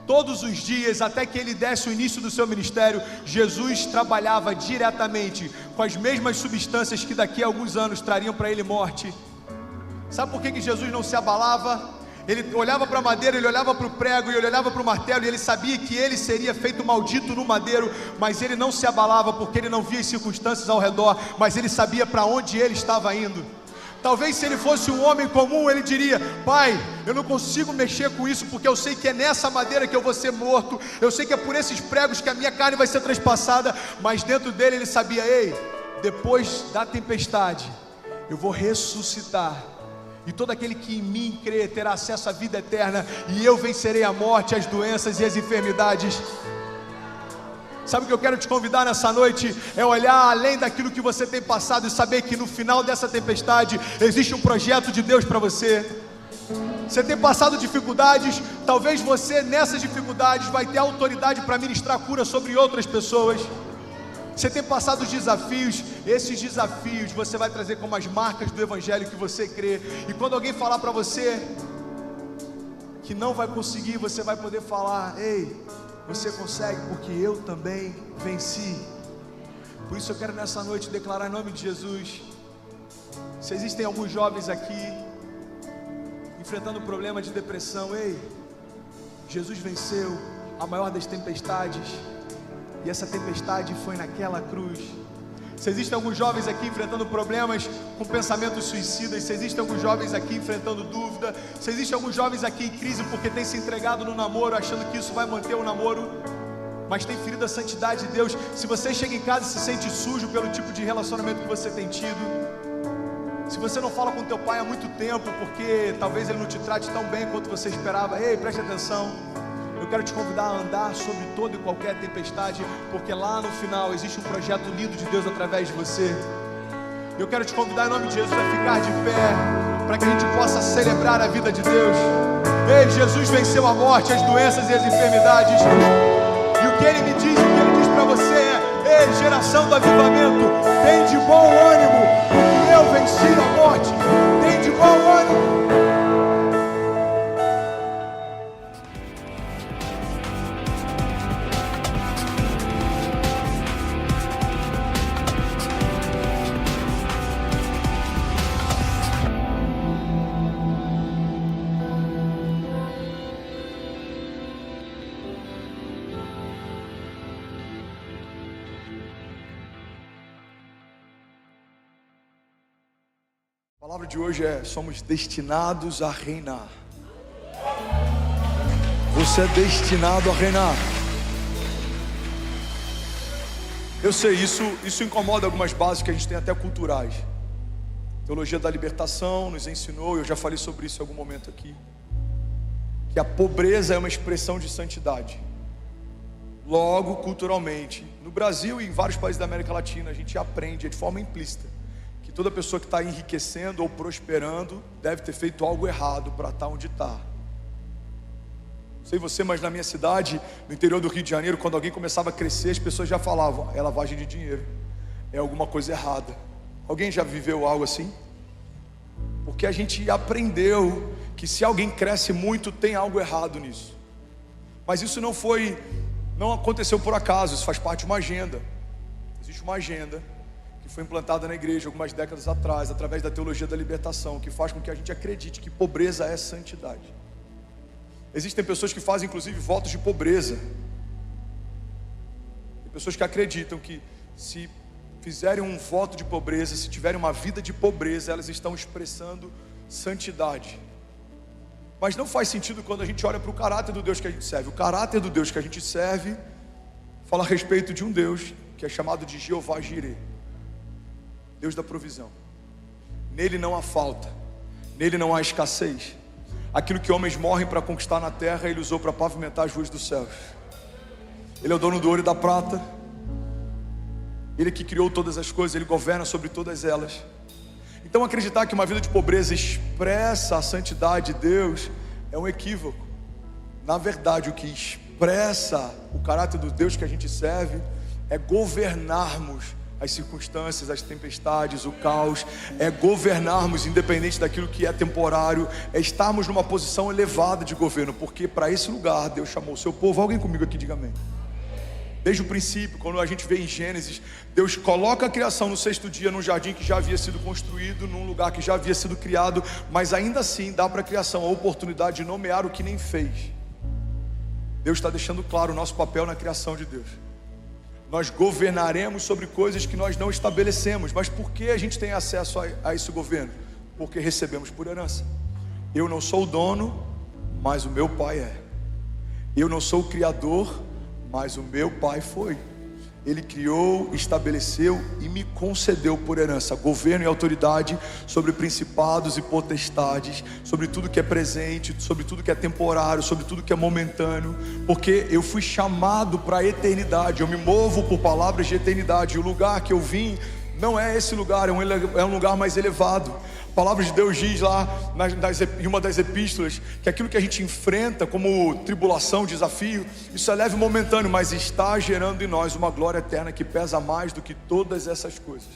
Todos os dias, até que ele desse o início do seu ministério, Jesus trabalhava diretamente com as mesmas substâncias que daqui a alguns anos trariam para ele morte. Sabe por que Jesus não se abalava? Ele olhava para a madeira, ele olhava para o prego, e ele olhava para o martelo, e ele sabia que ele seria feito maldito no madeiro, mas ele não se abalava, porque ele não via as circunstâncias ao redor, mas ele sabia para onde ele estava indo. Talvez se ele fosse um homem comum, ele diria: Pai, eu não consigo mexer com isso, porque eu sei que é nessa madeira que eu vou ser morto, eu sei que é por esses pregos que a minha carne vai ser transpassada. Mas dentro dele ele sabia: ei, depois da tempestade eu vou ressuscitar, e todo aquele que em mim crê terá acesso à vida eterna, e eu vencerei a morte, as doenças e as enfermidades. Sabe o que eu quero te convidar nessa noite? É olhar além daquilo que você tem passado e saber que no final dessa tempestade existe um projeto de Deus para você. Você tem passado dificuldades, talvez você nessas dificuldades vai ter autoridade para ministrar cura sobre outras pessoas. Você tem passado desafios, esses desafios você vai trazer como as marcas do Evangelho que você crê. E quando alguém falar para você que não vai conseguir, você vai poder falar: ei, você consegue, porque eu também venci. Por isso eu quero nessa noite declarar em nome de Jesus. Se existem alguns jovens aqui enfrentando um problema de depressão, ei, Jesus venceu a maior das tempestades, e essa tempestade foi naquela cruz. Se existem alguns jovens aqui enfrentando problemas com pensamentos suicidas, se existem alguns jovens aqui enfrentando dúvida, se existem alguns jovens aqui em crise porque têm se entregado no namoro, achando que isso vai manter o namoro, mas tem ferido a santidade de Deus. Se você chega em casa e se sente sujo pelo tipo de relacionamento que você tem tido, se você não fala com teu pai há muito tempo porque talvez ele não te trate tão bem quanto você esperava, ei, preste atenção. Eu quero te convidar a andar sobre toda e qualquer tempestade, porque lá no final existe um projeto lindo de Deus através de você. Eu quero te convidar em nome de Jesus a ficar de pé, para que a gente possa celebrar a vida de Deus. Ei, Jesus venceu a morte, as doenças e as enfermidades. E o que Ele me diz, o que Ele diz para você é: ei, geração do avivamento, tem de bom ânimo, porque eu venci a morte. Tem de bom ânimo. A palavra de hoje é: somos destinados a reinar. Você é destinado a reinar. Eu sei, isso incomoda algumas bases que a gente tem até culturais. teologia da libertação nos ensinou, eu já falei sobre isso em algum momento aqui, que a pobreza é uma expressão de santidade. Logo, culturalmente, no Brasil e em vários países da América Latina, a gente aprende de forma implícita que toda pessoa que está enriquecendo ou prosperando deve ter feito algo errado para estar onde está. Não sei você, mas na minha cidade, no interior do Rio de Janeiro, quando alguém começava a crescer, as pessoas já falavam: é lavagem de dinheiro, é alguma coisa errada. Alguém já viveu algo assim? Porque a gente aprendeu que se alguém cresce muito, tem algo errado nisso. Mas isso não aconteceu por acaso, isso faz parte de uma agenda. Existe uma agenda que foi implantada na igreja algumas décadas atrás, através da teologia da libertação, que faz com que a gente acredite que pobreza é santidade. Existem pessoas que fazem inclusive votos de pobreza. Tem pessoas que acreditam que se fizerem um voto de pobreza, se tiverem uma vida de pobreza, elas estão expressando santidade. Mas não faz sentido quando a gente olha para o caráter do Deus que a gente serve. O caráter do Deus que a gente serve fala a respeito de um Deus que é chamado de Jeová Jireh, Deus da provisão. Nele não há falta, nele não há escassez. Aquilo que homens morrem para conquistar na terra, Ele usou para pavimentar as ruas dos céus. Ele é o dono do ouro e da prata. Ele que criou todas as coisas, Ele governa sobre todas elas. Então acreditar que uma vida de pobreza expressa a santidade de Deus é um equívoco. Na verdade, o que expressa o caráter do Deus que a gente serve é governarmos as circunstâncias, as tempestades, o caos, é governarmos independente daquilo que é temporário, é estarmos numa posição elevada de governo, porque para esse lugar Deus chamou o seu povo. Alguém comigo aqui, diga amém. Desde o princípio, quando a gente vê em Gênesis, Deus coloca a criação no 6º dia num jardim que já havia sido construído, num lugar que já havia sido criado, mas ainda assim dá para a criação a oportunidade de nomear o que nem fez. Deus está deixando claro o nosso papel na criação de Deus. Nós governaremos sobre coisas que nós não estabelecemos. Mas por que a gente tem acesso a esse governo? Porque recebemos por herança. Eu não sou o dono, mas o meu pai é. Eu não sou o criador, mas o meu pai foi. Ele criou, estabeleceu e me concedeu por herança governo e autoridade sobre principados e potestades, sobre tudo que é presente, sobre tudo que é temporário, sobre tudo que é momentâneo, porque eu fui chamado para a eternidade. Eu me movo por palavras de eternidade. O lugar que eu vim não é esse lugar, é um lugar mais elevado. A palavra de Deus diz lá em uma das epístolas que aquilo que a gente enfrenta como tribulação, desafio, isso é leve e momentâneo, mas está gerando em nós uma glória eterna que pesa mais do que todas essas coisas.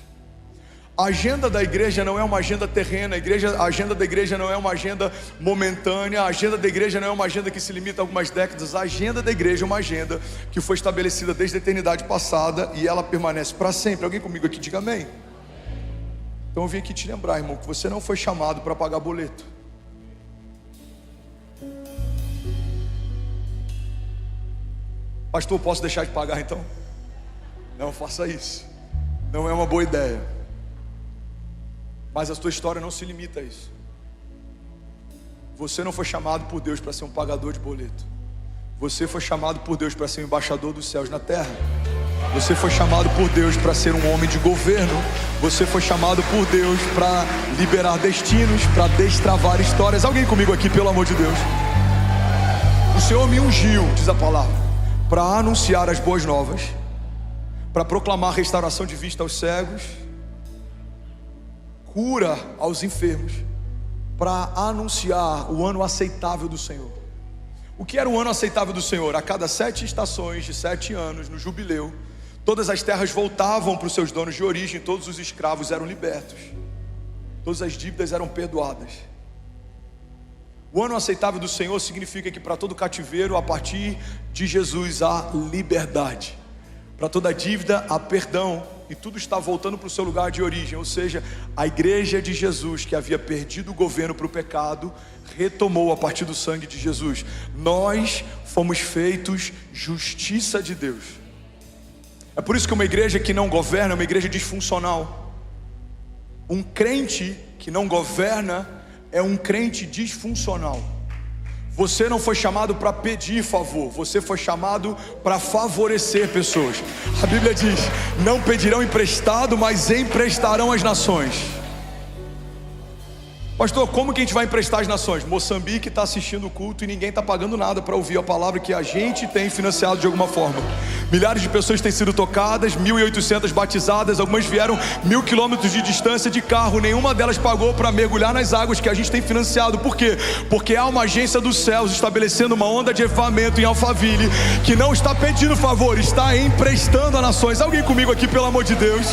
A agenda da igreja não é uma agenda terrena, a agenda da igreja não é uma agenda momentânea, a agenda da igreja não é uma agenda que se limita a algumas décadas. A agenda da igreja é uma agenda que foi estabelecida desde a eternidade passada e ela permanece para sempre. Alguém comigo aqui, diga amém. Então eu vim aqui te lembrar, irmão, que você não foi chamado para pagar boleto. Pastor, posso deixar de pagar então? Não faça isso. Não é uma boa ideia. Mas a tua história não se limita a isso. Você não foi chamado por Deus para ser um pagador de boleto. Você foi chamado por Deus para ser um embaixador dos céus na terra. Você foi chamado por Deus para ser um homem de governo. Você foi chamado por Deus para liberar destinos, para destravar histórias. Alguém comigo aqui, pelo amor de Deus. O Senhor me ungiu, diz a palavra, para anunciar as boas novas, para proclamar restauração de vista aos cegos, cura aos enfermos, para anunciar o ano aceitável do Senhor. O que era o ano aceitável do Senhor? A cada 7 estações de 7 anos, no jubileu, todas as terras voltavam para os seus donos de origem, todos os escravos eram libertos, todas as dívidas eram perdoadas. O ano aceitável do Senhor significa que para todo cativeiro, a partir de Jesus, há liberdade. Para toda dívida, há perdão, e tudo está voltando para o seu lugar de origem. Ou seja, a igreja de Jesus, que havia perdido o governo para o pecado, retomou a partir do sangue de Jesus. Nós fomos feitos justiça de Deus. É por isso que uma igreja que não governa é uma igreja disfuncional. Um crente que não governa é um crente disfuncional. Você não foi chamado para pedir favor, você foi chamado para favorecer pessoas. A Bíblia diz: não pedirão emprestado, mas emprestarão às nações. Pastor, como que a gente vai emprestar as nações? Moçambique está assistindo o culto e ninguém está pagando nada para ouvir a palavra que a gente tem financiado de alguma forma. Milhares de pessoas têm sido tocadas, 1.800 batizadas, algumas vieram 1.000 quilômetros de distância de carro, nenhuma delas pagou para mergulhar nas águas que a gente tem financiado. Por quê? Porque há uma agência dos céus estabelecendo uma onda de avivamento em Alphaville, que não está pedindo favor, está emprestando a nações. Alguém comigo aqui, pelo amor de Deus?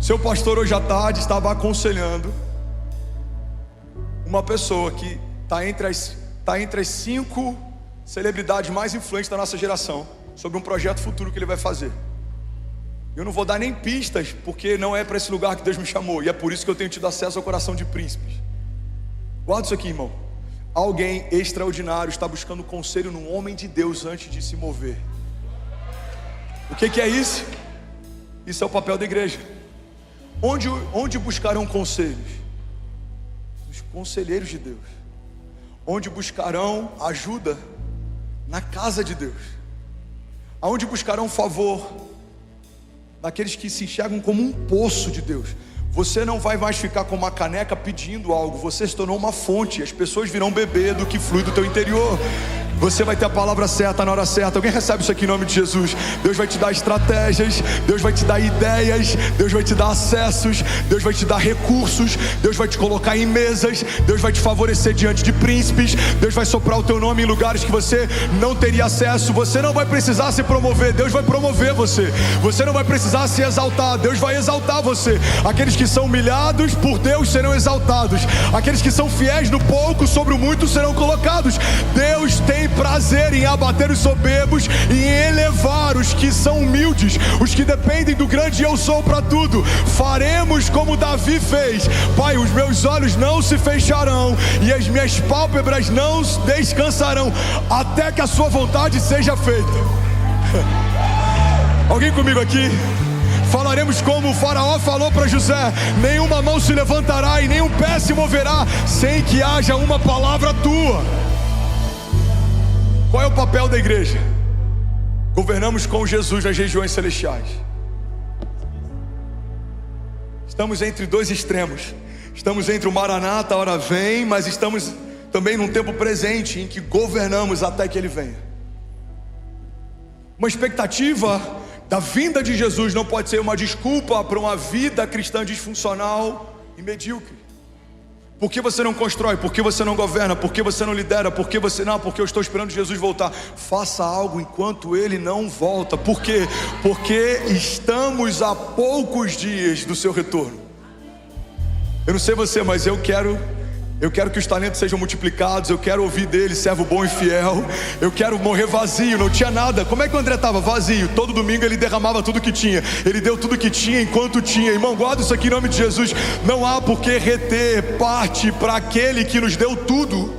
Seu pastor hoje à tarde estava aconselhando uma pessoa que está entre as 5 celebridades mais influentes da nossa geração, sobre um projeto futuro que ele vai fazer. Eu não vou dar nem pistas, porque não é para esse lugar que Deus me chamou, e é por isso que eu tenho tido acesso ao coração de príncipes. Guarda isso aqui, irmão. Alguém extraordinário está buscando conselho num homem de Deus antes de se mover. O que é isso? Isso é o papel da igreja. Onde buscarão conselhos? Os conselheiros de Deus. Onde buscarão ajuda? Na casa de Deus. Aonde buscarão favor? Daqueles que se enxergam como um poço de Deus. Você não vai mais ficar com uma caneca pedindo algo. Você se tornou uma fonte. As pessoas virão beber do que flui do teu interior. Você vai ter a palavra certa na hora certa. Alguém recebe isso aqui em nome de Jesus? Deus vai te dar estratégias, Deus vai te dar ideias, Deus vai te dar acessos, Deus vai te dar recursos, Deus vai te colocar em mesas, Deus vai te favorecer diante de príncipes, Deus vai soprar o teu nome em lugares que você não teria acesso. Você não vai precisar se promover, Deus vai promover você. Você não vai precisar se exaltar, Deus vai exaltar você. Aqueles que são humilhados por Deus serão exaltados. Aqueles que são fiéis no pouco, sobre o muito serão colocados. Deus tem prazer em abater os soberbos e em elevar os que são humildes, os que dependem do grande eu sou para tudo. Faremos como Davi fez. Pai, os meus olhos não se fecharão e as minhas pálpebras não descansarão até que a sua vontade seja feita. Alguém comigo aqui? Falaremos como o faraó falou para José: nenhuma mão se levantará e nenhum pé se moverá sem que haja uma palavra tua. Qual é o papel da igreja? Governamos com Jesus nas regiões celestiais. Estamos entre dois extremos. Estamos entre o Maranata, a hora vem, mas estamos também num tempo presente em que governamos até que Ele venha. Uma expectativa da vinda de Jesus não pode ser uma desculpa para uma vida cristã disfuncional e medíocre. Por que você não constrói? Por que você não governa? Por que você não lidera? Por que você não? Porque eu estou esperando Jesus voltar. Faça algo enquanto Ele não volta. Por quê? Porque estamos a poucos dias do seu retorno. Eu não sei você, mas eu quero que os talentos sejam multiplicados. Eu quero ouvir dele, servo bom e fiel. Eu quero morrer vazio, não tinha nada. Como é que o André estava? Vazio. Todo domingo ele derramava tudo que tinha. Ele deu tudo que tinha enquanto tinha. Irmão, guarda isso aqui em nome de Jesus. Não há por que reter parte para aquele que nos deu tudo.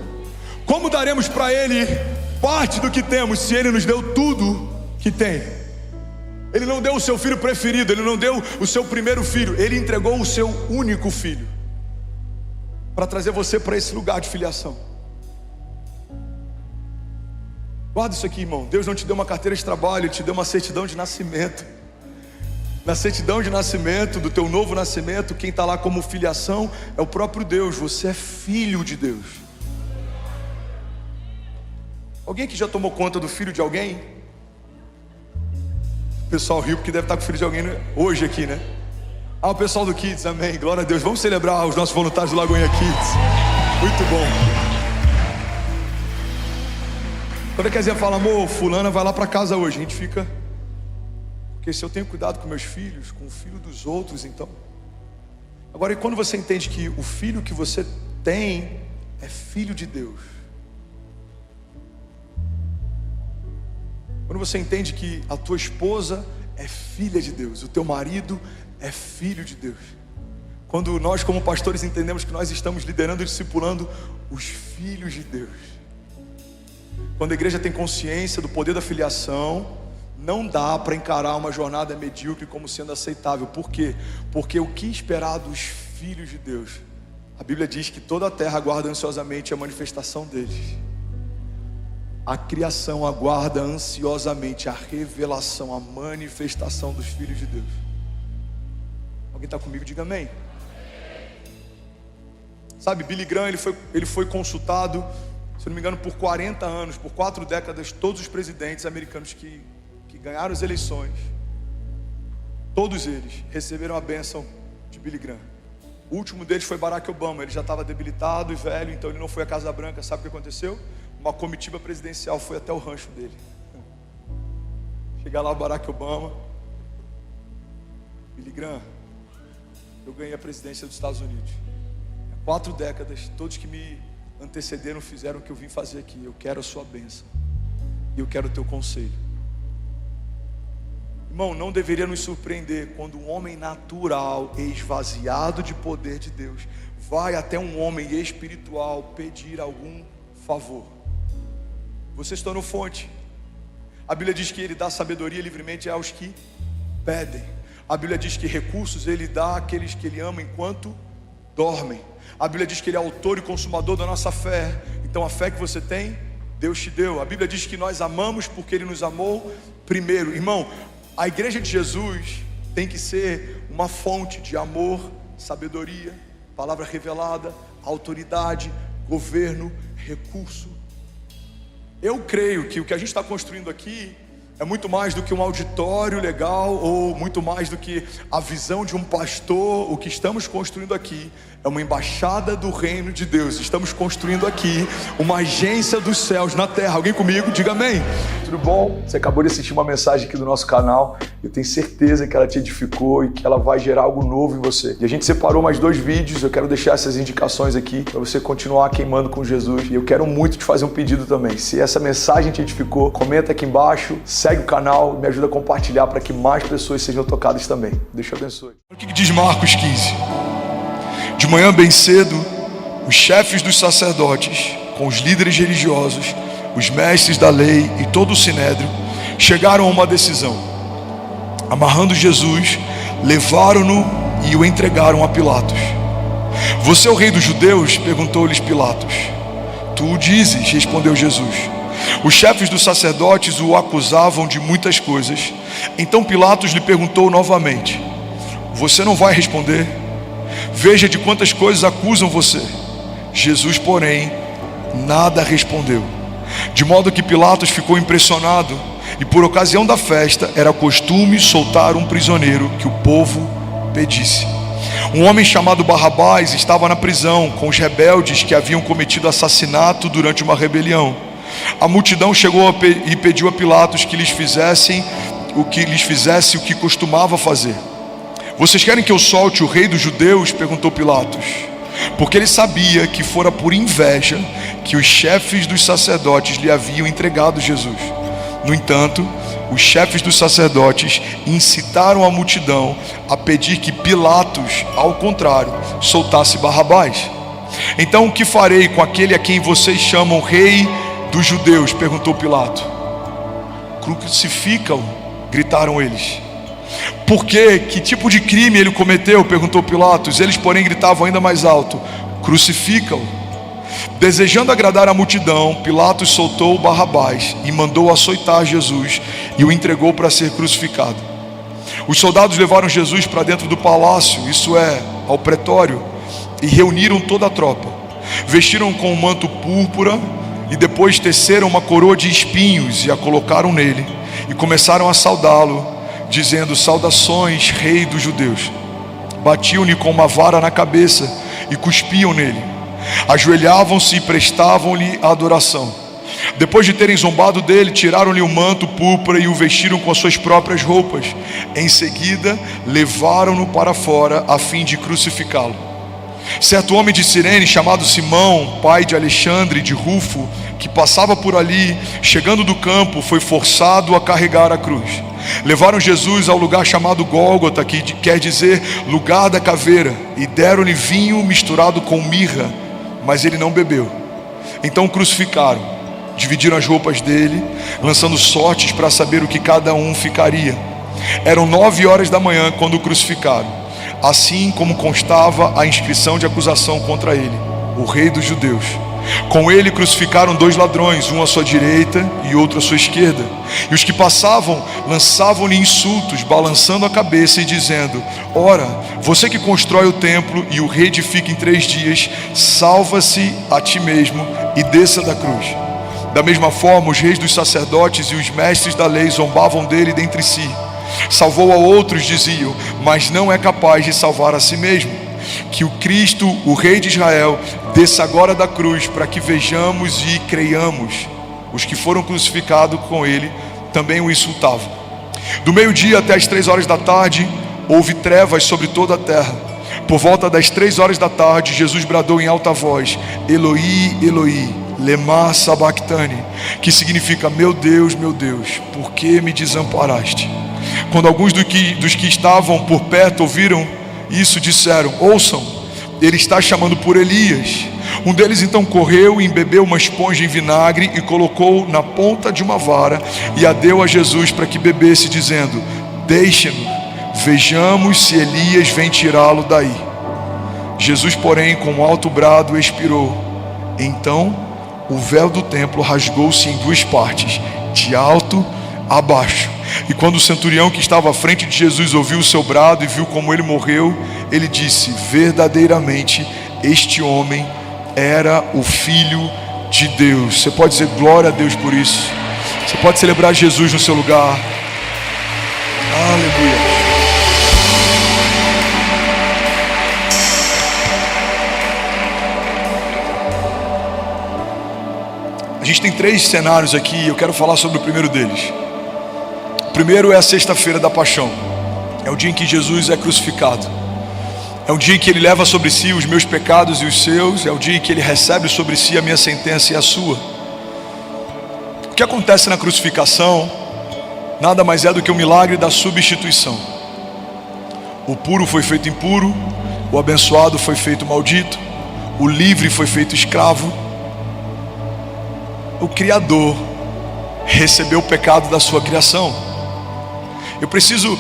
Como daremos para Ele parte do que temos se Ele nos deu tudo que tem? Ele não deu o seu filho preferido, Ele não deu o seu primeiro filho, Ele entregou o seu único filho para trazer você para esse lugar de filiação. Guarda isso aqui, irmão. Deus não te deu uma carteira de trabalho, Ele te deu uma certidão de nascimento. Na certidão de nascimento, do teu novo nascimento, quem está lá como filiação é o próprio Deus. Você é filho de Deus. Alguém que já tomou conta do filho de alguém? O pessoal riu porque deve estar com o filho de alguém hoje aqui, né? O pessoal do Kids, amém, glória a Deus. Vamos celebrar os nossos voluntários do Lagoinha Kids. Muito bom. Quando a Kézia fala: amor, fulana vai lá para casa hoje, a gente fica... Porque se eu tenho cuidado com meus filhos, com o filho dos outros, então... Agora, e quando você entende que o filho que você tem é filho de Deus? Quando você entende que a tua esposa é filha de Deus, o teu marido é filho de Deus. Quando nós como pastores entendemos que nós estamos liderando e discipulando os filhos de Deus. Quando a igreja tem consciência do poder da filiação, não dá para encarar uma jornada medíocre como sendo aceitável. Por quê? Porque o que esperar dos filhos de Deus? A Bíblia diz que toda a terra aguarda ansiosamente a manifestação deles. A criação aguarda ansiosamente a revelação, a manifestação dos filhos de Deus. Alguém está comigo? Diga amém. Sabe, Billy Graham, ele foi consultado, se não me engano, por 40 anos, por 4 décadas, todos os presidentes americanos que ganharam as eleições, todos eles receberam a bênção de Billy Graham. O último deles foi Barack Obama. Ele já estava debilitado e velho, então ele não foi à Casa Branca. Sabe o que aconteceu? Uma comitiva presidencial foi até o rancho dele. Chegar lá, Barack Obama: Billy Graham, eu ganhei a presidência dos Estados Unidos. Há 4 décadas, todos que me antecederam fizeram o que eu vim fazer aqui. Eu quero a sua bênção e eu quero o teu conselho. Irmão, não deveria nos surpreender quando um homem natural, esvaziado de poder de Deus, vai até um homem espiritual pedir algum favor. Você se tornou fonte. A Bíblia diz que ele dá sabedoria livremente aos que pedem. A Bíblia diz que recursos ele dá àqueles que ele ama enquanto dormem. A Bíblia diz que ele é autor e consumador da nossa fé. Então a fé que você tem, Deus te deu. A Bíblia diz que nós amamos porque ele nos amou primeiro. Irmão, a igreja de Jesus tem que ser uma fonte de amor, sabedoria, palavra revelada, autoridade, governo, recurso. Eu creio que o que a gente está construindo aqui é muito mais do que um auditório legal, ou muito mais do que a visão de um pastor. O que estamos construindo aqui é uma embaixada do reino de Deus. Estamos construindo aqui uma agência dos céus na terra. Alguém comigo? Diga amém. Tudo bom? Você acabou de assistir uma mensagem aqui do nosso canal. Eu tenho certeza que ela te edificou e que ela vai gerar algo novo em você. E a gente separou mais 2 vídeos. Eu quero deixar essas indicações aqui para você continuar queimando com Jesus. E eu quero muito te fazer um pedido também. Se essa mensagem te edificou, comenta aqui embaixo, segue o canal e me ajuda a compartilhar para que mais pessoas sejam tocadas também. Deus te abençoe. O que diz Marcos 15? De manhã bem cedo, os chefes dos sacerdotes, com os líderes religiosos, os mestres da lei e todo o sinédrio, chegaram a uma decisão. Amarrando Jesus, levaram-no e o entregaram a Pilatos. Você é o rei dos judeus? Perguntou-lhes Pilatos. Tu o dizes, respondeu Jesus. Os chefes dos sacerdotes o acusavam de muitas coisas. Então Pilatos lhe perguntou novamente: você não vai responder? Veja de quantas coisas acusam você. Jesus, porém, nada respondeu. De modo que Pilatos ficou impressionado, e por ocasião da festa era costume soltar um prisioneiro que o povo pedisse. Um homem chamado Barrabás estava na prisão com os rebeldes que haviam cometido assassinato durante uma rebelião. A multidão chegou e pediu a Pilatos que lhes fizesse o que costumava fazer. Vocês querem que eu solte o rei dos judeus? Perguntou Pilatos. Porque ele sabia que fora por inveja que os chefes dos sacerdotes lhe haviam entregado Jesus. No entanto, os chefes dos sacerdotes incitaram a multidão a pedir que Pilatos, ao contrário, soltasse Barrabás. Então o que farei com aquele a quem vocês chamam rei dos judeus? Perguntou Pilato. Crucifica-o, gritaram eles. Por quê? Que tipo de crime ele cometeu? Perguntou Pilatos. Eles, porém, gritavam ainda mais alto: crucifica-o. Desejando agradar a multidão, Pilatos soltou Barrabás e mandou açoitar Jesus e o entregou para ser crucificado. Os soldados levaram Jesus para dentro do palácio, isso é, ao pretório, e reuniram toda a tropa. Vestiram com um manto púrpura e depois teceram uma coroa de espinhos e a colocaram nele e começaram a saudá-lo, dizendo: saudações, rei dos judeus. Batiam-lhe com uma vara na cabeça e cuspiam nele. Ajoelhavam-se e prestavam-lhe a adoração. Depois de terem zombado dele, tiraram-lhe o manto púrpura e o vestiram com as suas próprias roupas. Em seguida, levaram-no para fora a fim de crucificá-lo. Certo homem de Cirene, chamado Simão, pai de Alexandre e de Rufo, que passava por ali, chegando do campo, foi forçado a carregar a cruz. Levaram Jesus ao lugar chamado Gólgota, que quer dizer lugar da caveira, e deram-lhe vinho misturado com mirra, mas ele não bebeu. Então o crucificaram, dividiram as roupas dele, lançando sortes para saber o que cada um ficaria. Eram 9 horas da manhã quando o crucificaram, assim como constava a inscrição de acusação contra ele: o rei dos judeus. Com ele crucificaram 2 ladrões, um à sua direita e outro à sua esquerda. E os que passavam lançavam-lhe insultos, balançando a cabeça e dizendo: ora, você que constrói o templo e o reedifica em 3 dias, salva-se a ti mesmo e desça da cruz. Da mesma forma, os reis dos sacerdotes e os mestres da lei zombavam dele dentre si. Salvou a outros, diziam, mas não é capaz de salvar a si mesmo. Que o Cristo, o Rei de Israel, desça agora da cruz, para que vejamos e creiamos. Os que foram crucificados com ele também o insultavam. Do meio-dia até as 3 horas da tarde, houve trevas sobre toda a terra. Por volta das 3 horas da tarde, Jesus bradou em alta voz: Eloi, Eloi, lema sabachthani, que significa: meu Deus, por que me desamparaste? Quando alguns dos que estavam por perto ouviram isso, disseram: ouçam, ele está chamando por Elias. Um deles então correu e embebeu uma esponja em vinagre e colocou na ponta de uma vara e a deu a Jesus para que bebesse, dizendo: deixe-nos, vejamos se Elias vem tirá-lo daí. Jesus, porém, com um alto brado expirou. Então o véu do templo rasgou-se em 2 partes, de alto a baixo. E quando o centurião que estava à frente de Jesus ouviu o seu brado e viu como ele morreu, ele disse: verdadeiramente este homem era o Filho de Deus. Você pode dizer glória a Deus por isso. Você pode celebrar Jesus no seu lugar. Aleluia. A gente tem 3 cenários aqui e eu quero falar sobre o primeiro deles. O primeiro é a sexta-feira da paixão. É o dia em que Jesus é crucificado. É o dia em que ele leva sobre si os meus pecados e os seus. É o dia em que ele recebe sobre si a minha sentença e a sua. O que acontece na crucificação nada mais é do que o milagre da substituição. O puro foi feito impuro, o abençoado foi feito maldito, o livre foi feito escravo. O Criador recebeu o pecado da sua criação. Eu preciso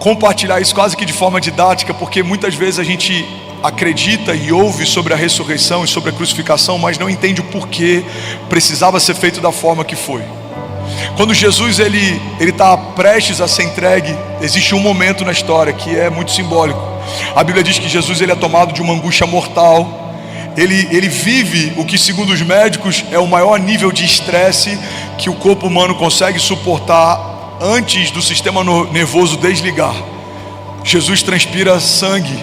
compartilhar isso quase que de forma didática, porque muitas vezes a gente acredita e ouve sobre a ressurreição e sobre a crucificação, mas não entende o porquê precisava ser feito da forma que foi. Quando Jesus ele está prestes a ser entregue, existe um momento na história que é muito simbólico. A Bíblia diz que Jesus ele é tomado de uma angústia mortal. Ele vive o que, segundo os médicos, é o maior nível de estresse que o corpo humano consegue suportar antes do sistema nervoso desligar. Jesus transpira sangue,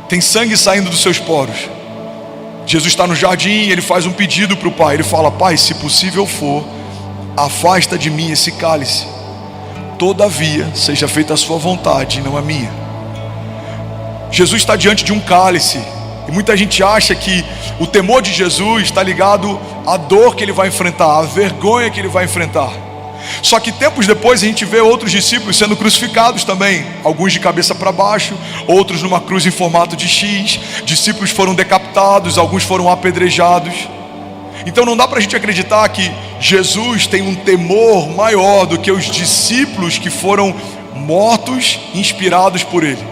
tem sangue saindo dos seus poros. Jesus está no jardim, ele faz um pedido para o Pai. Ele fala: Pai, se possível for, afasta de mim esse cálice, todavia seja feita a sua vontade e não a minha. Jesus está diante de um cálice. E muita gente acha que o temor de Jesus está ligado à dor que ele vai enfrentar, à vergonha que ele vai enfrentar. Só que tempos depois a gente vê outros discípulos sendo crucificados também. Alguns de cabeça para baixo, outros numa cruz em formato de X. Discípulos foram decapitados, alguns foram apedrejados. Então não dá para a gente acreditar que Jesus tem um temor maior do que os discípulos que foram mortos, inspirados por ele.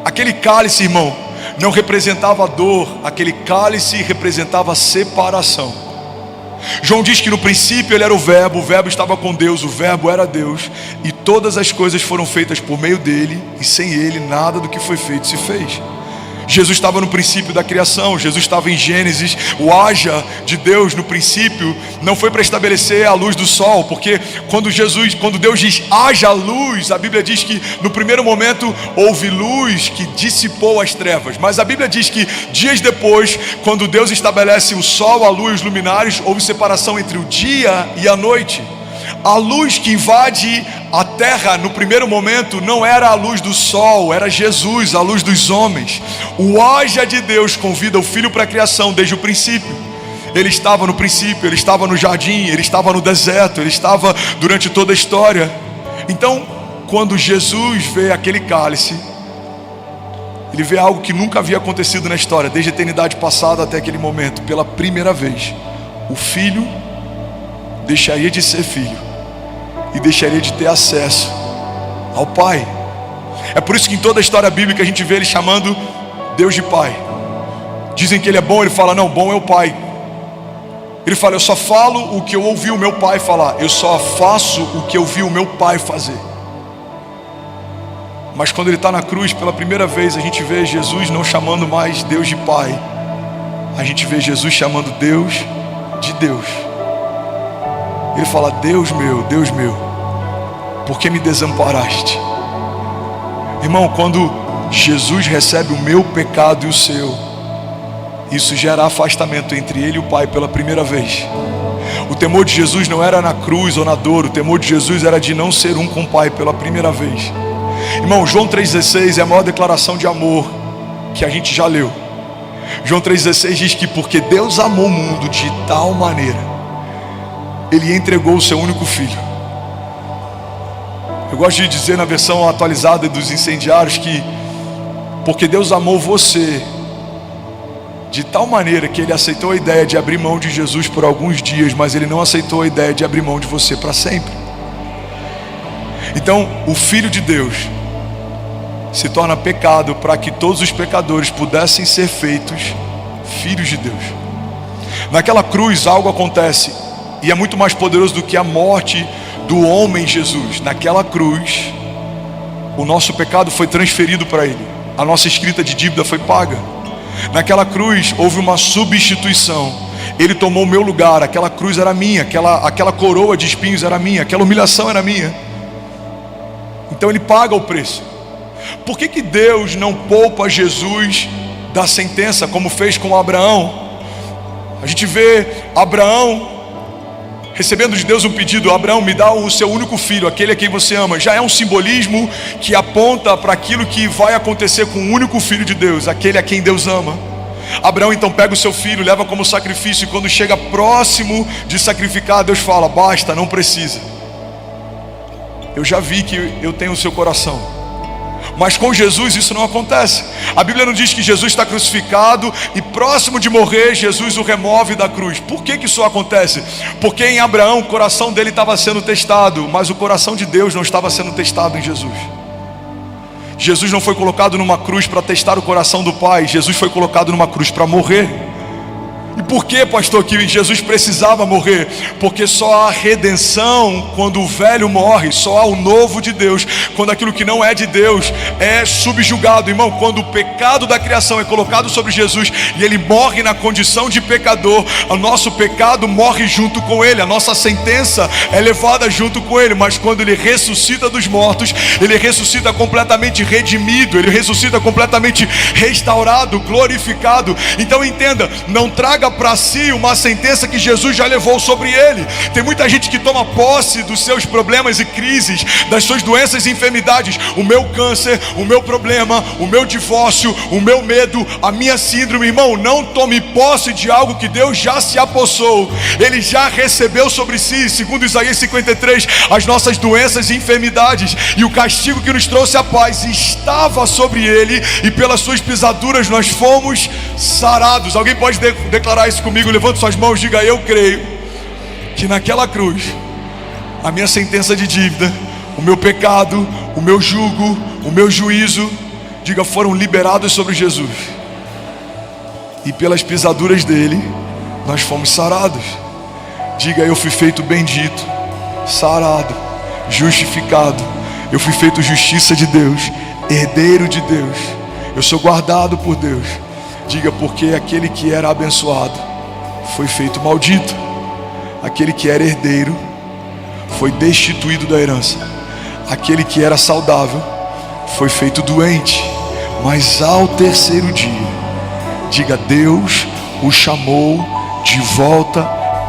Aquele cálice, irmão, não representava dor, aquele cálice representava separação. João diz que no princípio ele era o verbo estava com Deus, o verbo era Deus, e todas as coisas foram feitas por meio dele, e sem ele nada do que foi feito se fez. Jesus estava no princípio da criação, Jesus estava em Gênesis. O haja de Deus no princípio não foi para estabelecer a luz do sol, porque quando Deus diz haja luz, a Bíblia diz que no primeiro momento houve luz que dissipou as trevas. Mas a Bíblia diz que dias depois, quando Deus estabelece o sol, a lua e os luminares, houve separação entre o dia e a noite. A luz que invade a terra no primeiro momento não era a luz do sol, era Jesus, a luz dos homens. O haja de Deus convida o Filho para a criação desde o princípio. Ele estava no princípio, ele estava no jardim, ele estava no deserto, ele estava durante toda a história. Então, quando Jesus vê aquele cálice, ele vê algo que nunca havia acontecido na história, desde a eternidade passada até aquele momento. Pela primeira vez, o Filho deixaria de ser filho e deixaria de ter acesso ao Pai. É por isso que em toda a história bíblica a gente vê ele chamando Deus de Pai. Dizem que ele é bom, ele fala, não, bom é o Pai. Ele fala, eu só falo o que eu ouvi o meu pai falar, eu só faço o que eu vi o meu pai fazer. Mas quando ele está na cruz, pela primeira vez, a gente vê Jesus não chamando mais Deus de Pai. A gente vê Jesus chamando Deus de Deus. Ele fala, Deus meu, por que me desamparaste? Irmão, quando Jesus recebe o meu pecado e o seu, isso gera afastamento entre ele e o Pai pela primeira vez. O temor de Jesus não era na cruz ou na dor, o temor de Jesus era de não ser um com o Pai pela primeira vez. Irmão, João 3,16 é a maior declaração de amor que a gente já leu. João 3,16 diz que porque Deus amou o mundo de tal maneira, Ele entregou o seu único filho. Eu gosto de dizer na versão atualizada dos incendiários que porque Deus amou você de tal maneira que Ele aceitou a ideia de abrir mão de Jesus por alguns dias, mas Ele não aceitou a ideia de abrir mão de você para sempre. Então, o Filho de Deus se torna pecado para que todos os pecadores pudessem ser feitos filhos de Deus. Naquela cruz algo acontece, e é muito mais poderoso do que a morte do homem Jesus. Naquela cruz, o nosso pecado foi transferido para Ele, a nossa escrita de dívida foi paga. Naquela cruz houve uma substituição. Ele tomou o meu lugar, aquela cruz era minha, aquela coroa de espinhos era minha, aquela humilhação era minha. Então Ele paga o preço. Por que Deus não poupa Jesus da sentença, como fez com Abraão? A gente vê Abraão recebendo de Deus um pedido: Abraão, me dá o seu único filho, aquele a quem você ama. Já é um simbolismo que aponta para aquilo que vai acontecer com o único filho de Deus, aquele a quem Deus ama. Abraão então pega o seu filho, leva como sacrifício, e quando chega próximo de sacrificar, Deus fala: basta, não precisa. Eu já vi que eu tenho o seu coração. Mas com Jesus isso não acontece. A Bíblia não diz que Jesus está crucificado e próximo de morrer Jesus o remove da cruz. Por que isso acontece? Porque em Abraão o coração dele estava sendo testado, mas o coração de Deus não estava sendo testado em Jesus. Jesus não foi colocado numa cruz para testar o coração do Pai. Jesus foi colocado numa cruz para morrer. E por que, pastor, que Jesus precisava morrer? Porque só há redenção quando o velho morre, só há o novo de Deus quando aquilo que não é de Deus é subjugado. Irmão, quando o pecado da criação é colocado sobre Jesus e Ele morre na condição de pecador, o nosso pecado morre junto com Ele, a nossa sentença é levada junto com Ele. Mas quando Ele ressuscita dos mortos, Ele ressuscita completamente redimido, Ele ressuscita completamente restaurado, glorificado. Então entenda, não traga para si uma sentença que Jesus já levou sobre ele. Tem muita gente que toma posse dos seus problemas e crises, das suas doenças e enfermidades. O meu câncer, o meu problema, o meu divórcio, o meu medo, a minha síndrome. Irmão, não tome posse de algo que Deus já se apossou. Ele já recebeu sobre si, segundo Isaías 53, as nossas doenças e enfermidades, e o castigo que nos trouxe a paz estava sobre ele, e pelas suas pisaduras nós fomos sarados. Alguém pode declarar isso comigo? Levante suas mãos, diga: eu creio que naquela cruz a minha sentença de dívida, o meu pecado, o meu jugo, o meu juízo, diga, foram liberados sobre Jesus, e pelas pisaduras dele nós fomos sarados. Diga: eu fui feito bendito, sarado, justificado. Eu fui feito justiça de Deus, herdeiro de Deus. Eu sou guardado por Deus. Diga: porque aquele que era abençoado foi feito maldito, aquele que era herdeiro foi destituído da herança, aquele que era saudável foi feito doente, mas ao terceiro dia, diga, Deus o chamou de volta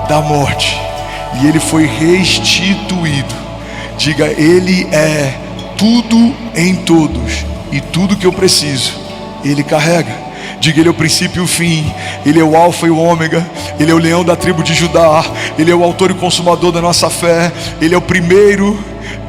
da morte, e ele foi restituído. Diga: ele é tudo em todos, e tudo que eu preciso ele carrega. Diga: ele é o princípio e o fim, ele é o alfa e o ômega, ele é o leão da tribo de Judá, ele é o autor e consumador da nossa fé, ele é o primeiro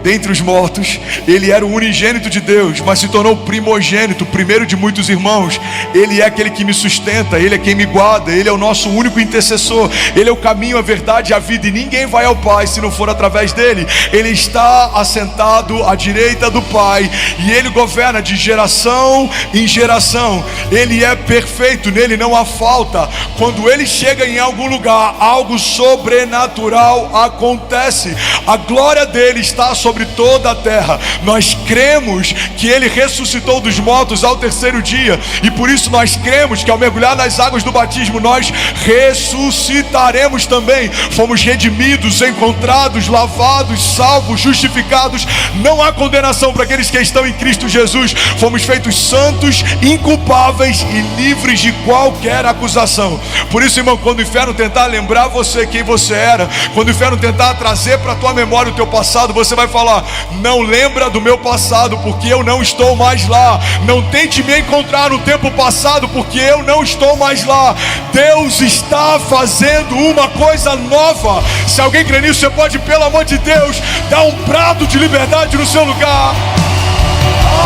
dentre os mortos. Ele era o unigênito de Deus, mas se tornou primogênito, primeiro de muitos irmãos. Ele é aquele que me sustenta, Ele é quem me guarda, Ele é o nosso único intercessor. Ele é o caminho, a verdade e a vida, e ninguém vai ao Pai se não for através dele. Ele está assentado à direita do Pai, e Ele governa de geração em geração. Ele é perfeito, nele não há falta. Quando Ele chega em algum lugar, algo sobrenatural acontece. A glória dele está sobre toda a terra. Nós cremos que Ele ressuscitou dos mortos ao terceiro dia, e por isso nós cremos que ao mergulhar nas águas do batismo nós ressuscitaremos também. Fomos redimidos, encontrados, lavados, salvos, justificados. Não há condenação para aqueles que estão em Cristo Jesus. Fomos feitos santos, inculpáveis e livres de qualquer acusação. Por isso, irmão, quando o inferno tentar lembrar você quem você era, quando o inferno tentar trazer para a tua memória o teu passado, você vai falar: não lembra do meu passado, porque eu não estou mais lá. Não tente me encontrar no tempo passado, porque eu não estou mais lá. Deus está fazendo uma coisa nova. Se alguém crê nisso, você pode, pelo amor de Deus, dar um brado de liberdade no seu lugar.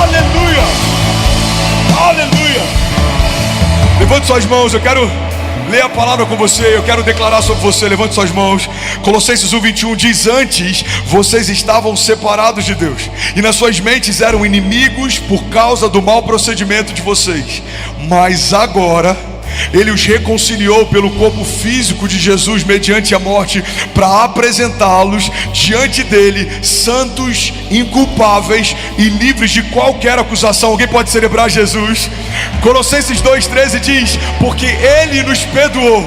Aleluia, aleluia. Levante suas mãos, eu quero ler a palavra com você, eu quero declarar sobre você. Levante suas mãos. Colossenses 1:21 diz: antes vocês estavam separados de Deus, e nas suas mentes eram inimigos por causa do mau procedimento de vocês, mas agora Ele os reconciliou pelo corpo físico de Jesus mediante a morte, para apresentá-los diante dele santos, inculpáveis e livres de qualquer acusação. Alguém pode celebrar Jesus? Colossenses 2:13 diz: porque Ele nos perdoou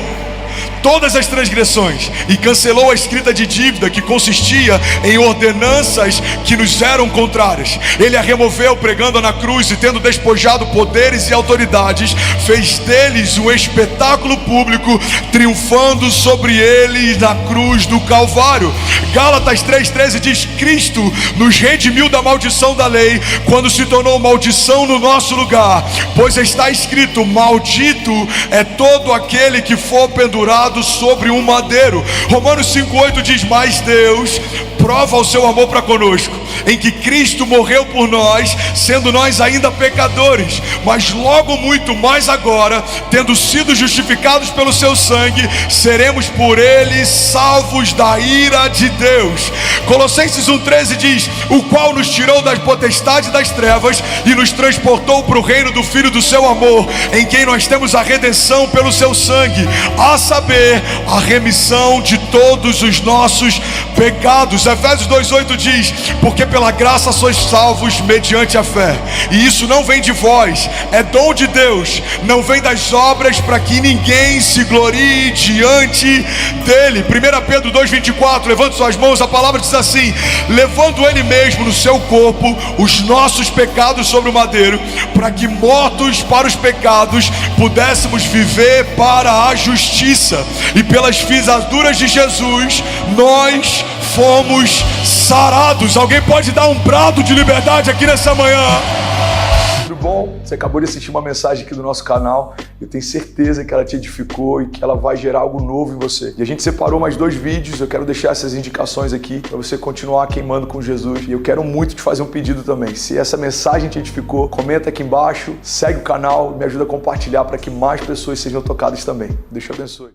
todas as transgressões e cancelou a escrita de dívida que consistia em ordenanças que nos eram contrárias. Ele a removeu pregando-a na cruz, e tendo despojado poderes e autoridades, fez deles um espetáculo público, triunfando sobre eles na cruz do Calvário. Gálatas 3:13 diz: Cristo nos redimiu da maldição da lei, quando se tornou maldição no nosso lugar, pois está escrito: maldito é todo aquele que for pendurado sobre um madeiro. Romanos 5:8 diz: mas Deus prova o seu amor para conosco, em que Cristo morreu por nós, sendo nós ainda pecadores, mas logo muito mais agora, tendo sido justificados pelo seu sangue, seremos por ele salvos da ira de Deus. Colossenses 1:13 diz: o qual nos tirou das potestades das trevas e nos transportou para o reino do Filho do seu amor, em quem nós temos a redenção pelo seu sangue, a saber, a remissão de todos os nossos pecados. Efésios 2:8 diz: porque pela graça sois salvos mediante a fé, e isso não vem de vós, é dom de Deus, não vem das obras, para que ninguém se glorie diante dele. 1 Pedro 2:24, levante suas mãos, a palavra diz assim: levando ele mesmo no seu corpo os nossos pecados sobre o madeiro, para que mortos para os pecados pudéssemos viver para a justiça, e pelas pisaduras de Jesus nós fomos sarados. Alguém pode dar um brado de liberdade aqui nessa manhã? Tudo bom? Você acabou de assistir uma mensagem aqui do nosso canal. Eu tenho certeza que ela te edificou e que ela vai gerar algo novo em você. E a gente separou mais 2 vídeos. Eu quero deixar essas indicações aqui para você continuar queimando com Jesus. E eu quero muito te fazer um pedido também. Se essa mensagem te edificou, comenta aqui embaixo, segue o canal, me ajuda a compartilhar para que mais pessoas sejam tocadas também. Deus te abençoe.